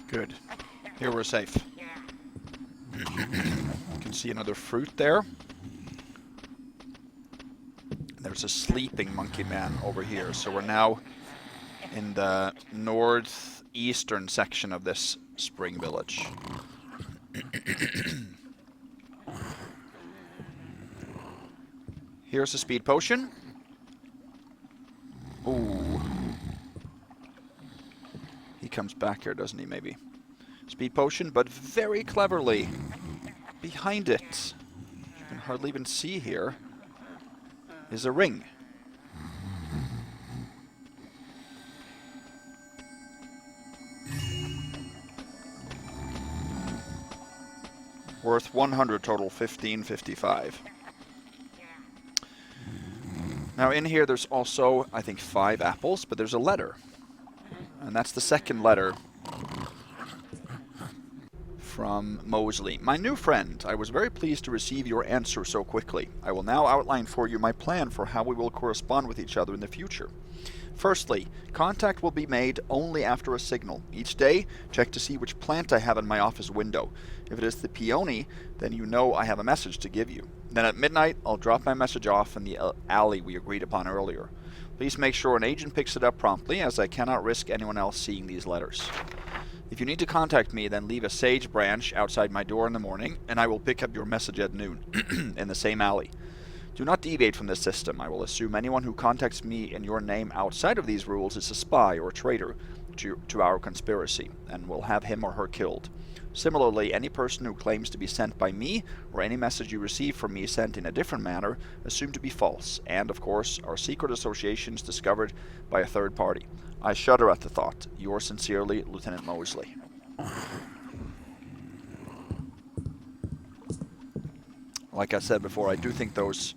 Good. Here we're safe. You can see another fruit there. There's a sleeping monkey man over here. So we're now in the northeastern section of this spring village. Here's a speed potion. Ooh. He comes back here, doesn't he, maybe? Speed potion, but very cleverly behind it, you can hardly even see here, is a ring. Worth 100 total, 1555. Now in here there's also, I think, 5 apples, but there's a letter. And that's the second letter from Mosley. My new friend, I was very pleased to receive your answer so quickly. I will now outline for you my plan for how we will correspond with each other in the future. Firstly, contact will be made only after a signal. Each day, check to see which plant I have in my office window. If it is the peony, then you know I have a message to give you. Then at midnight, I'll drop my message off in the alley we agreed upon earlier. Please make sure an agent picks it up promptly, as I cannot risk anyone else seeing these letters. If you need to contact me, then leave a sage branch outside my door in the morning, and I will pick up your message at noon, in the same alley. Do not deviate from this system. I will assume anyone who contacts me in your name outside of these rules is a spy or a traitor to our conspiracy, and will have him or her killed. Similarly, any person who claims to be sent by me, or any message you receive from me sent in a different manner, assume to be false, and, of course, are secret associations discovered by a third party. I shudder at the thought. Yours sincerely, Lieutenant Mosley. Like I said before, I do think those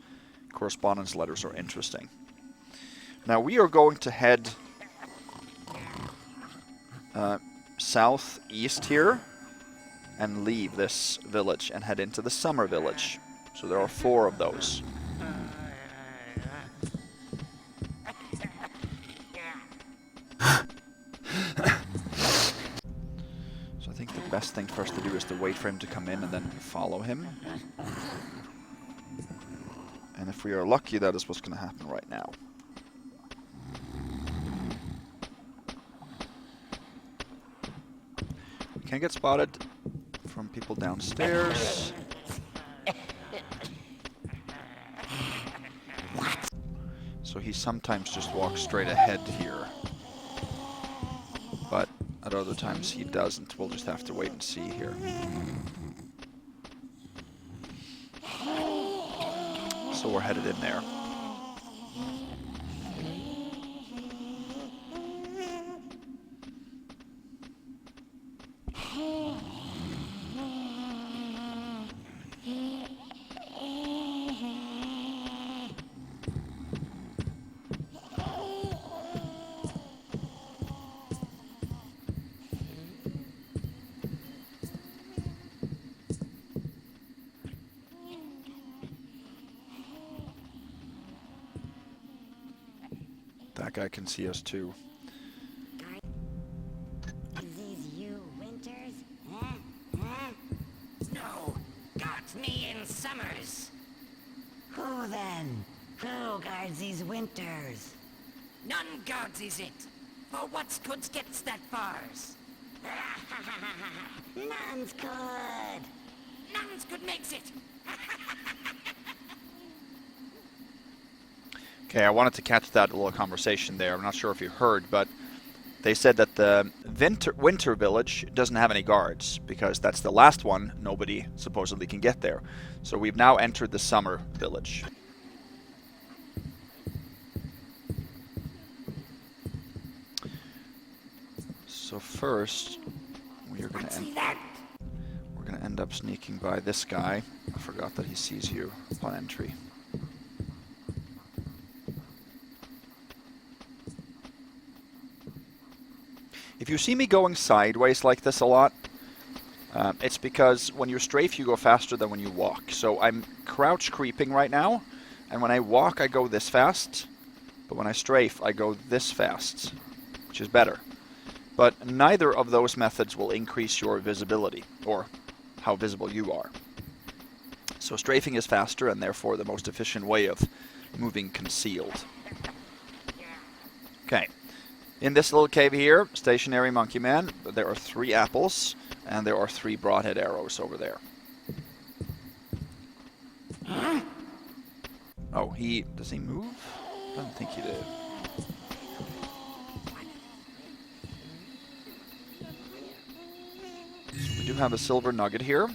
correspondence letters are interesting. Now we are going to head southeast here and leave this village and head into the summer village. So there are 4 of those. So I think the best thing for us to do is to wait for him to come in and then follow him. And if we are lucky, that is what's going to happen right now. We can get spotted from people downstairs. So he sometimes just walks straight ahead here. But at other times he doesn't. We'll just have to wait and see here. So we're headed in there. That guy can see us too. Is these you, Winters? No, got me in Summers. Who then? Who guards these Winters? None guards is it. For what's goods gets that fars. None's good. None's good makes it. Okay, I wanted to catch that little conversation there. I'm not sure if you heard, but they said that the winter village doesn't have any guards because that's the last one. Nobody supposedly can get there. So we've now entered the summer village. So first, we're going to end up sneaking by this guy. I forgot that he sees you upon entry. If you see me going sideways like this a lot, it's because when you strafe, you go faster than when you walk. So I'm crouch creeping right now, and when I walk, I go this fast, but when I strafe, I go this fast, which is better. But neither of those methods will increase your visibility, or how visible you are. So strafing is faster, and therefore the most efficient way of moving concealed. Okay. In this little cave here, stationary monkey man, there are 3 apples, and there are 3 broadhead arrows over there. Oh, does he move? I don't think he did. So we do have a silver nugget here.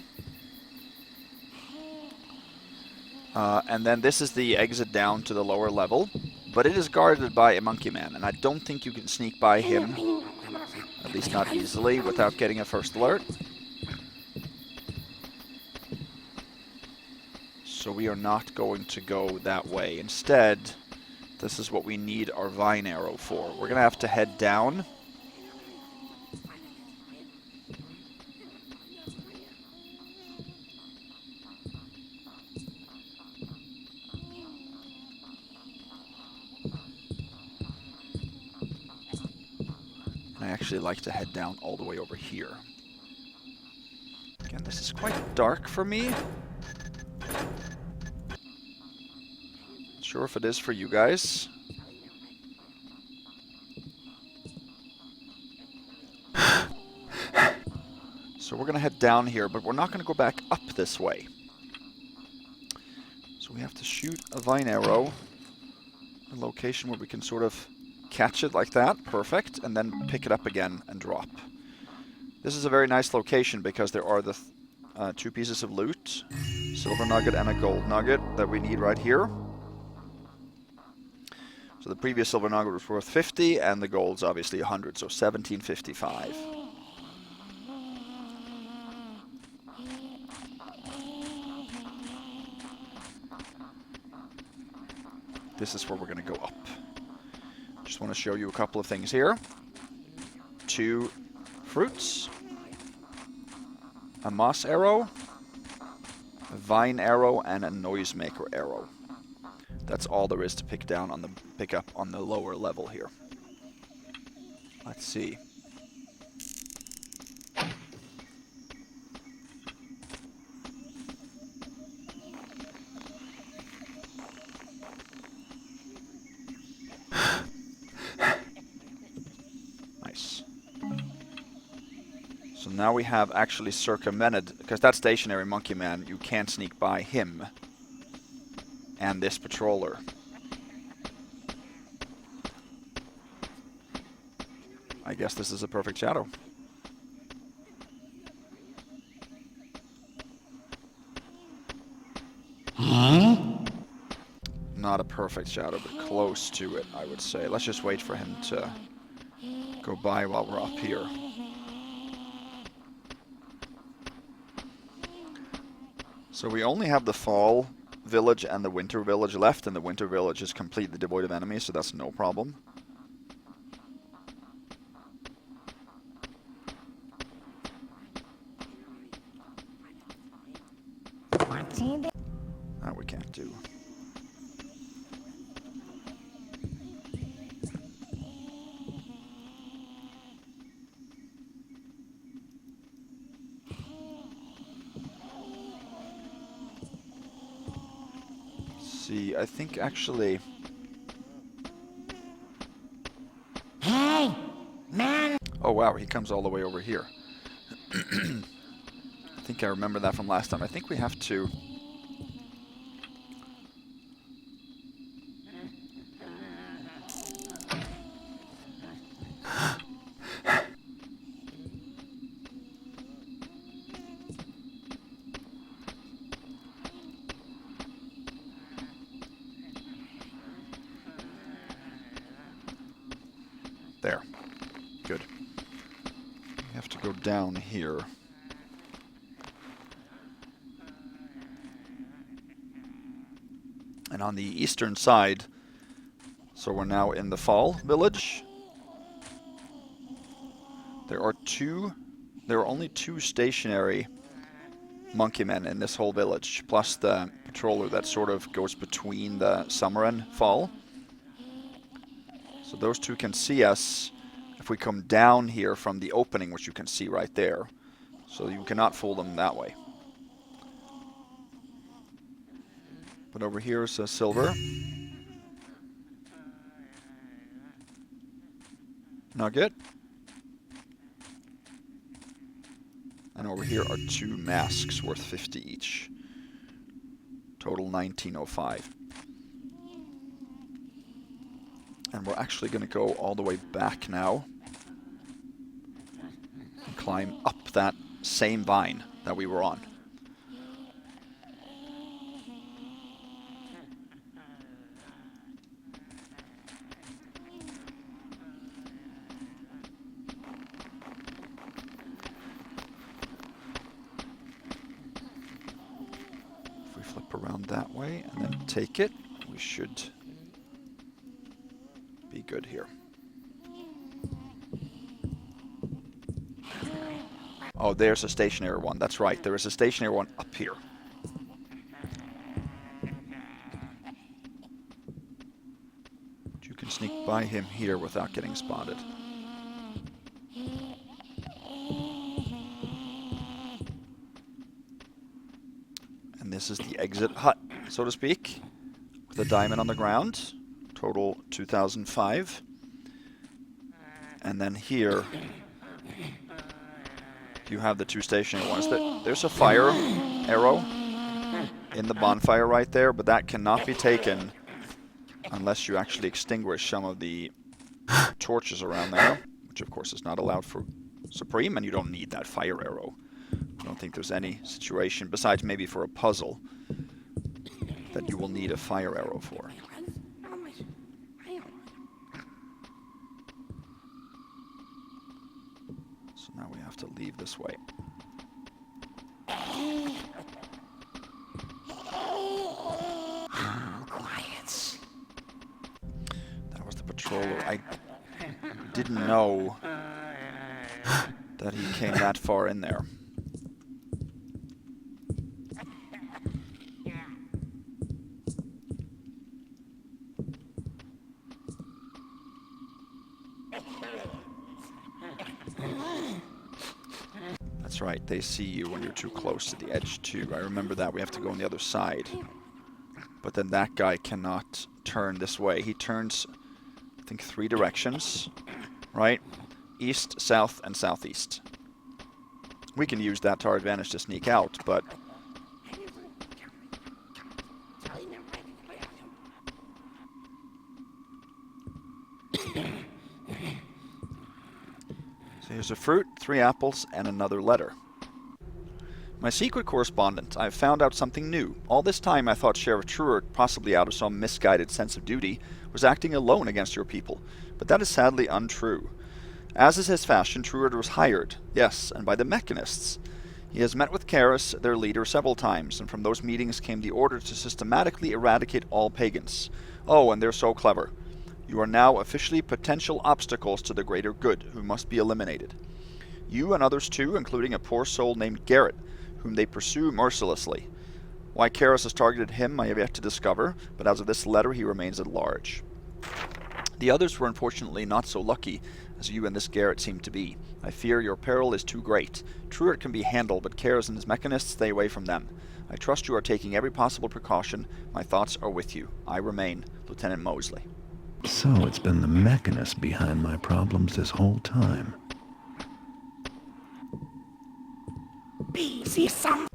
And then this is the exit down to the lower level. But it is guarded by a monkey man, and I don't think you can sneak by him, at least not easily, without getting a first alert. So we are not going to go that way. Instead, this is what we need our vine arrow for. We're going to have to head down. And I actually like to head down all the way over here. Again, this is quite dark for me. Not sure if it is for you guys. So we're going to head down here, but we're not going to go back up this way. So we have to shoot a vine arrow. A location where we can sort of catch it like that. Perfect. And then pick it up again and drop. This is a very nice location because there are the two pieces of loot. Silver nugget and a gold nugget that we need right here. So the previous silver nugget was worth 50 and the gold's obviously 100, so 1755. This is where we're going to go up. Just want to show you a couple of things here. 2 fruits. A moss arrow. A vine arrow and a noisemaker arrow. That's all there is to pick up on the lower level here. Let's see. Nice. So now we have actually circumvented, because that stationary monkey man, you can't sneak by him and this patroller. I guess this is a perfect shadow. Not a perfect shadow, but close to it, I would say. Let's just wait for him to go by while we're up here. So we only have the fall village and the winter village left, and the winter village is completely devoid of enemies, so that's no problem. That we can't do. See, I think actually... Hey, man! Oh wow, he comes all the way over here. I think I remember that from last time. I think we have to... There. Good. We have to go down here. And on the eastern side, so we're now in the fall village. There are only 2 stationary monkey men in this whole village, plus the patroller that sort of goes between the summer and fall. So those 2 can see us if we come down here from the opening, which you can see right there. So you cannot fool them that way. But over here is a silver nugget. And over here are 2 masks worth 50 each. Total 1905. And we're actually going to go all the way back now and climb up that same vine that we were on. If we flip around that way and then take it, we should be good here. Oh, there's a stationary one. That's right. There is a stationary one up here. You can sneak by him here without getting spotted. This is the exit hut, so to speak, with a diamond on the ground. Total 2005. And then here you have the two stationary ones. There's a fire arrow in the bonfire right there, but that cannot be taken unless you actually extinguish some of the torches around there, which of course is not allowed for Supreme, and you don't need that fire arrow. I don't think there's any situation, besides maybe for a puzzle, that you will need a fire arrow for. So now we have to leave this way. Quiet. That was the patroller. I didn't know that he came that far in there. That's right, they see you when you're too close to the edge too. I remember that. We have to go on the other side. But then that guy cannot turn this way. He turns, I think, 3 directions, right? East, south, and southeast. We can use that to our advantage to sneak out, but... So here's a fruit, 3 apples, and another letter. My secret correspondent, I have found out something new. All this time I thought Sheriff Truart, possibly out of some misguided sense of duty, was acting alone against your people, but that is sadly untrue. As is his fashion, Truart was hired, yes, and by the Mechanists. He has met with Karis, their leader, several times, and from those meetings came the order to systematically eradicate all pagans. Oh, and they're so clever. You are now officially potential obstacles to the greater good, who must be eliminated. You and others too, including a poor soul named Garrett, whom they pursue mercilessly. Why Karis has targeted him I have yet to discover, but as of this letter he remains at large. The others were unfortunately not so lucky as you and this Garrett seem to be. I fear your peril is too great. Truart can be handled, but Karis and his mechanists stay away from them. I trust you are taking every possible precaution. My thoughts are with you. I remain, Lieutenant Mosley. So it's been the mechanist behind my problems this whole time. See some.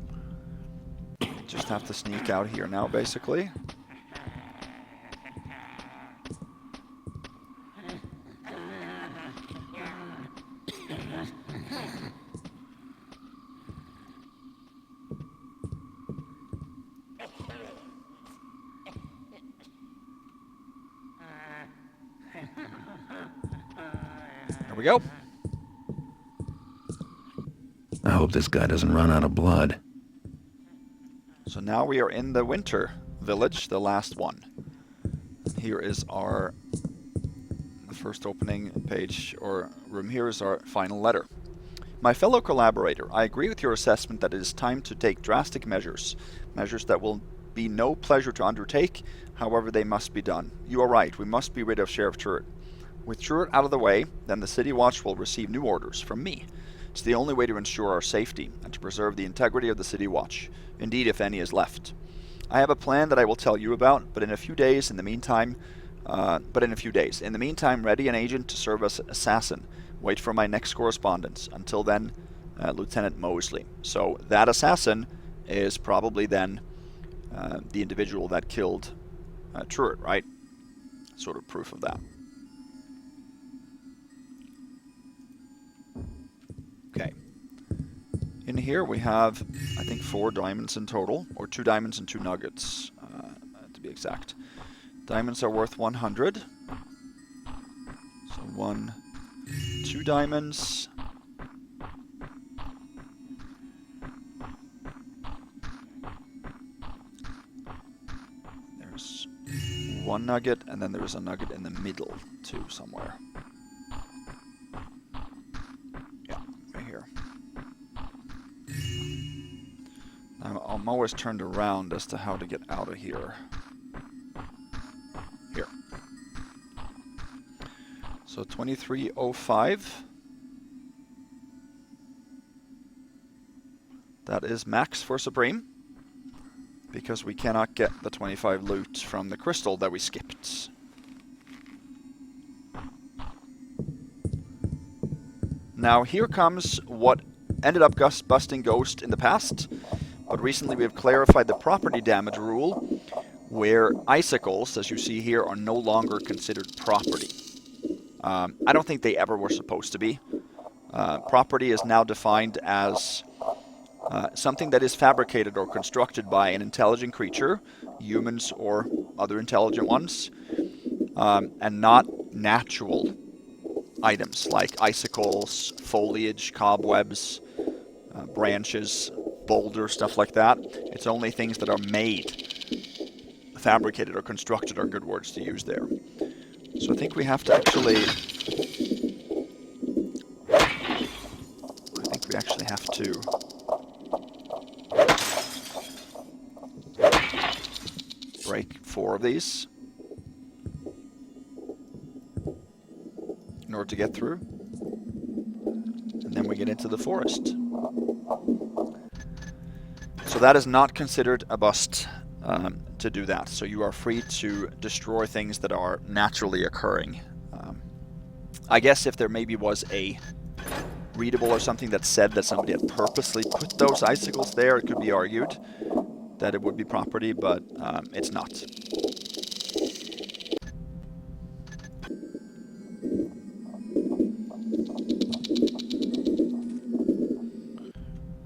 Just have to sneak out here now, basically. There we go. I hope this guy doesn't run out of blood. So now we are in the winter village, the last one. Here is our the first opening page or room. Here is our final letter. My fellow collaborator, I agree with your assessment that it is time to take drastic measures. Measures that will be no pleasure to undertake, however they must be done. You are right, we must be rid of Sheriff Truart. With Truart out of the way, then the City Watch will receive new orders from me. It's the only way to ensure our safety and to preserve the integrity of the City Watch, indeed if any is left. I have a plan that I will tell you about, but in a few days, in the meantime, ready an agent to serve as assassin. Wait for my next correspondence. Until then, Lieutenant Mosley. So that assassin is probably then the individual that killed Truart, right? Sort of proof of that. Okay. In here we have, I think, 4 diamonds in total, or 2 diamonds and 2 nuggets, to be exact. Diamonds are worth 100. So 2 diamonds. There's 1 nugget, and then there's a nugget in the middle, too, somewhere. I'm always turned around as to how to get out of here. Here. So 2305. That is max for Supreme. because we cannot get the 25 loot from the crystal that we skipped. Now here comes what ended up busting Ghost in the past, but recently we have clarified the property damage rule, where icicles, as you see here, are no longer considered property. I don't think they ever were supposed to be. Property is now defined as something that is fabricated or constructed by an intelligent creature, humans or other intelligent ones, and not natural items like icicles, foliage, cobwebs, branches, boulders, stuff like that. It's only things that are made, fabricated or constructed are good words to use there. So I think we have to actually... have to break 4 of these in order to get through, and then we get into the forest. So that is not considered a bust to do that, so you are free to destroy things that are naturally occurring. I guess if there maybe was a readable or something that said that somebody had purposely put those icicles there, it could be argued that it would be property, but it's not.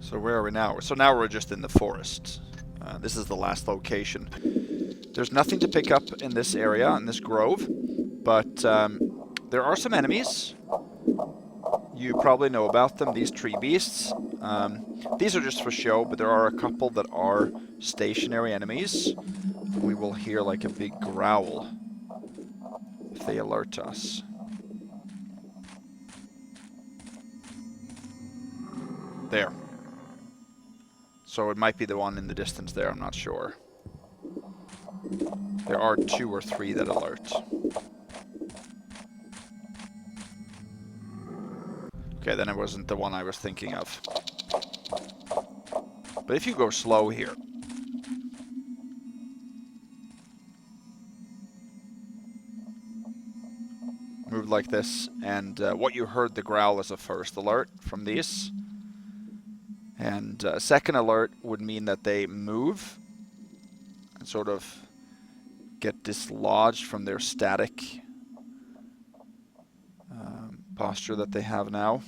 So where are we now? So now we're just in the forest. This is the last location. There's nothing to pick up in this area, in this grove, but there are some enemies. You probably know about them, these tree beasts. These are just for show, but there are a couple that are stationary enemies. We will hear like a big growl if they alert us. There. So it might be the one in the distance there, I'm not sure. There are 2 or 3 that alert. Okay, then it wasn't the one I was thinking of. But if you go slow here... move like this, and what you heard the growl is a first alert from these. And a second alert would mean that they move and sort of get dislodged from their static posture that they have now.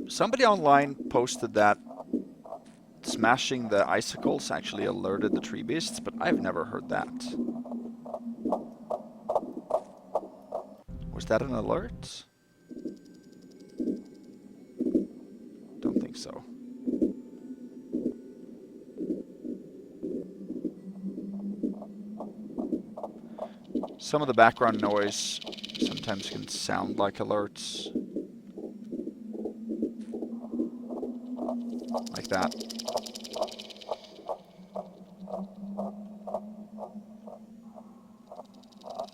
Somebody online posted that smashing the icicles actually alerted the tree beasts, but I've never heard that. Was that an alert? Don't think so. Some of the background noise sometimes can sound like alerts. Like that.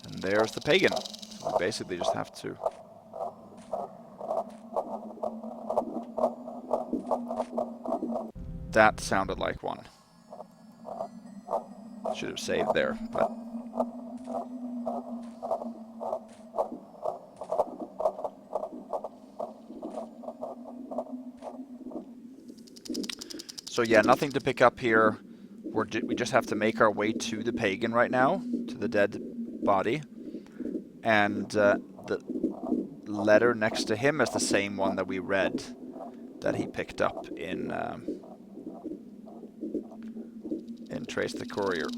And there's the Pagan. So we basically just have to... That sounded like one. Should have saved there, but... So yeah, nothing to pick up here. We just have to make our way to the Pagan right now, to the dead body. And the letter next to him is the same one that we read, that he picked up in Trace the Courier.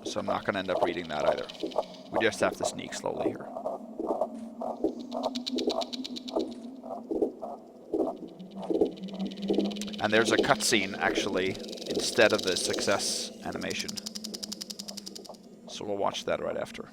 So I'm not going to end up reading that either. We just have to sneak slowly here. And there's a cutscene, actually, instead of the success animation. So we'll watch that right after.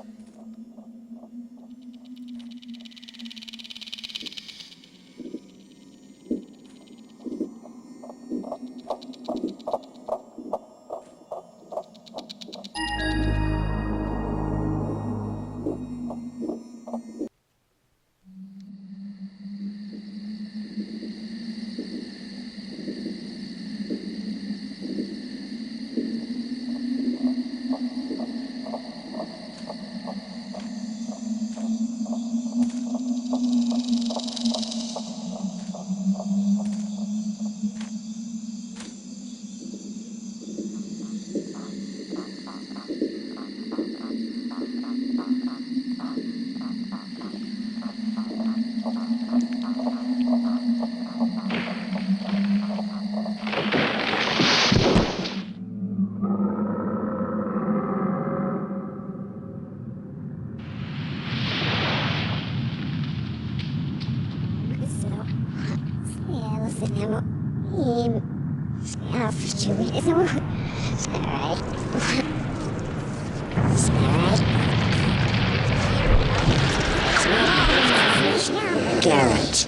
Garrett.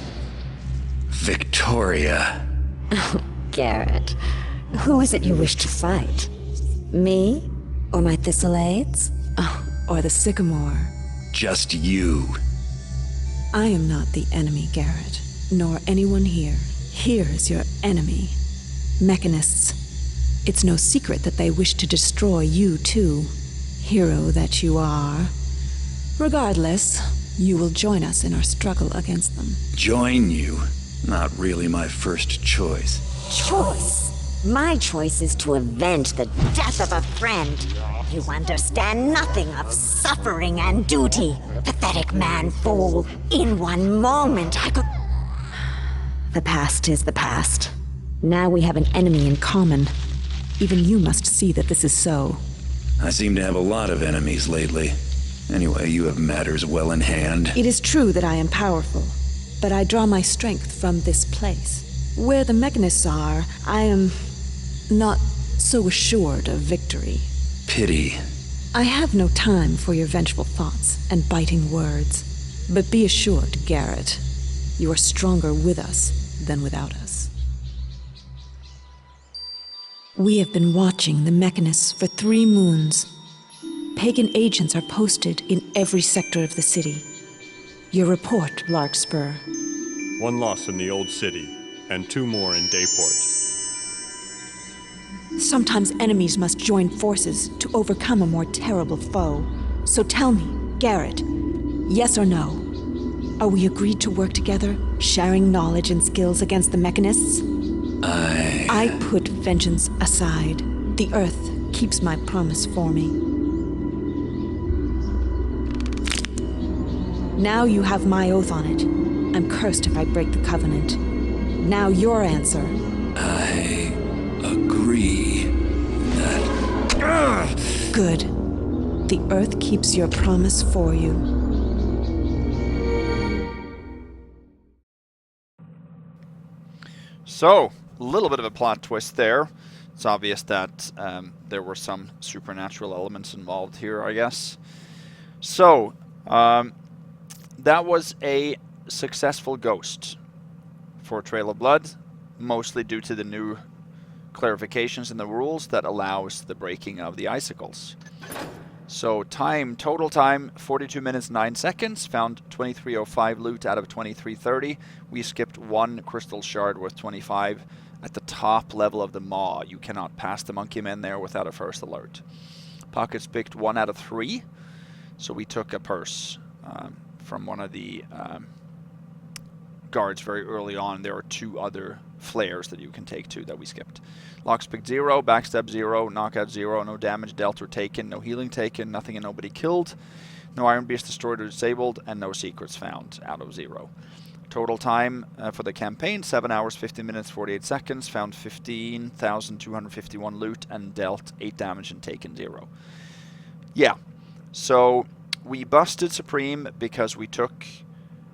Victoria. Garrett. Who is it you wish to fight? Me? Or my Thistlades? Oh, or the Sycamore. Just you. I am not the enemy, Garrett, nor anyone here. Here is your enemy. Mechanists. It's no secret that they wish to destroy you, too. Hero that you are. Regardless, you will join us in our struggle against them. Join you? Not really my first choice. Choice? My choice is to avenge the death of a friend. You understand nothing of suffering and duty. Pathetic man-fool. In one moment, I could... The past is the past. Now we have an enemy in common. Even you must see that this is so. I seem to have a lot of enemies lately. Anyway, you have matters well in hand. It is true that I am powerful, but I draw my strength from this place. Where the mechanists are, I am not so assured of victory. Pity. I have no time for your vengeful thoughts and biting words. But be assured, Garrett, you are stronger with us than without us. We have been watching the mechanists for 3 moons. Pagan agents are posted in every sector of the city. Your report, Larkspur. 1 loss in the old city, and 2 more in Dayport. Sometimes enemies must join forces to overcome a more terrible foe. So tell me, Garrett, yes or no? Are we agreed to work together, sharing knowledge and skills against the mechanists? I put vengeance aside. The Earth keeps my promise for me. Now you have my oath on it. I'm cursed if I break the covenant. Now your answer. I agree that... Good. The Earth keeps your promise for you. So, a little bit of a plot twist there. It's obvious that there were some supernatural elements involved here, I guess. So, that was a successful ghost for Trail of Blood, mostly due to the new clarifications in the rules that allows the breaking of the icicles. So total time, 42 minutes 9 seconds, found 2305 loot out of 2330. We skipped 1 crystal shard worth 25 at the top level of the maw. You cannot pass the monkey men there without a first alert. Pockets picked 1 out of 3, so we took a purse from one of the guards very early on. There are 2 other flares that you can take too that we skipped. Locks picked 0, backstab 0, knockout 0, no damage dealt or taken, no healing taken, nothing and nobody killed, no Iron Beast destroyed or disabled, and no secrets found out of 0. Total time for the campaign, 7 hours, 50 minutes, 48 seconds, found 15,251 loot and dealt 8 damage and taken 0. Yeah, so we busted Supreme because we took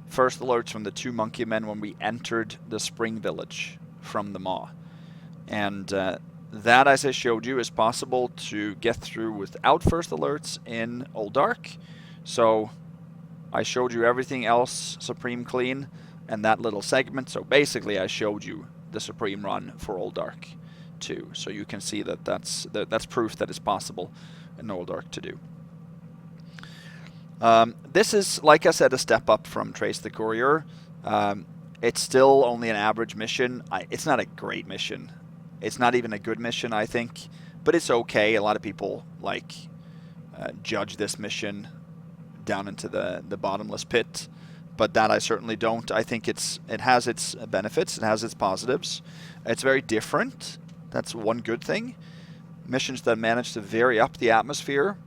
first alerts from the 2 monkey men when we entered the spring village from the maw. And that, as I showed you, is possible to get through without first alerts in OldDark. So I showed you everything else Supreme clean and that little segment. So basically I showed you the Supreme run for OldDark too. So you can see that that's proof that it's possible in OldDark to do. This is, like I said, a step up from Trace the Courier. It's still only an average mission. It's not a great mission. It's not even a good mission, I think, but it's okay. A lot of people judge this mission down into the bottomless pit, but that I certainly don't. I think it has its benefits. It has its positives. It's very different. That's one good thing. Missions that manage to vary up the atmosphere,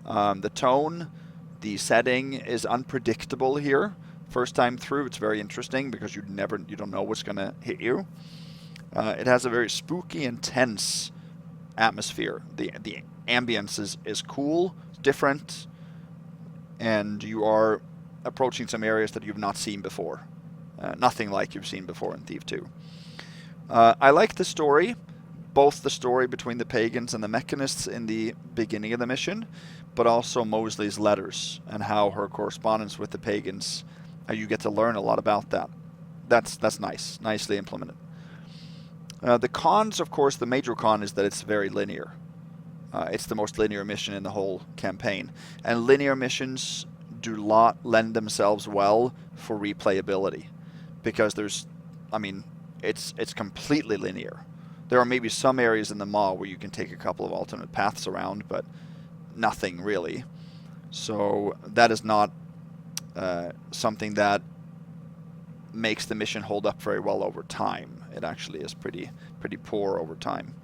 the tone, the setting is unpredictable here. First time through, it's very interesting because you don't know what's going to hit you. It has a very spooky and tense atmosphere. The ambience is cool, different, and you are approaching some areas that you've not seen before. Nothing like you've seen before in Thief 2. I like the story, both the story between the Pagans and the Mechanists in the beginning of the mission, but also Mosley's letters and how her correspondence with the Pagans, you get to learn a lot about that. That's nice, nicely implemented. The cons, of course, the major con is that it's very linear. It's the most linear mission in the whole campaign. And linear missions do not lend themselves well for replayability. Because it's completely linear. There are maybe some areas in the mall where you can take a couple of alternate paths around, but nothing really. So that is not something that makes the mission hold up very well over time. It actually is pretty poor over time.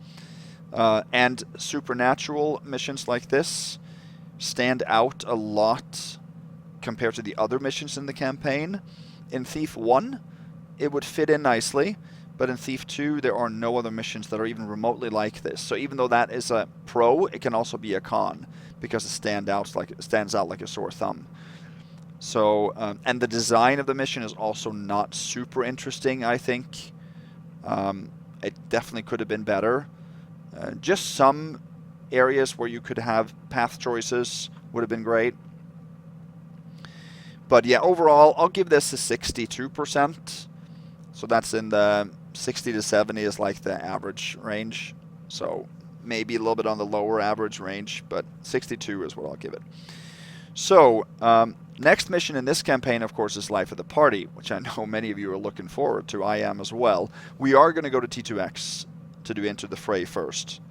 And supernatural missions like this stand out a lot compared to the other missions in the campaign. In Thief 1, it would fit in nicely, but in Thief 2, there are no other missions that are even remotely like this. So even though that is a pro, it can also be a con, because it stands out like a sore thumb. So, and the design of the mission is also not super interesting, I think. It definitely could have been better. Just some areas where you could have path choices would have been great. But yeah, overall, I'll give this a 62%. So that's in the 60 to 70 is like the average range. So maybe a little bit on the lower average range, but 62 is what I'll give it. So, next mission in this campaign, of course, is Life of the Party, which I know many of you are looking forward to. I am as well. We are going to go to T2X to do Enter the Fray first.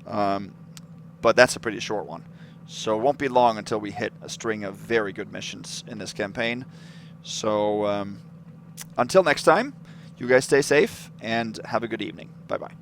But that's a pretty short one. So it won't be long until we hit a string of very good missions in this campaign. So, until next time, you guys stay safe and have a good evening. Bye-bye.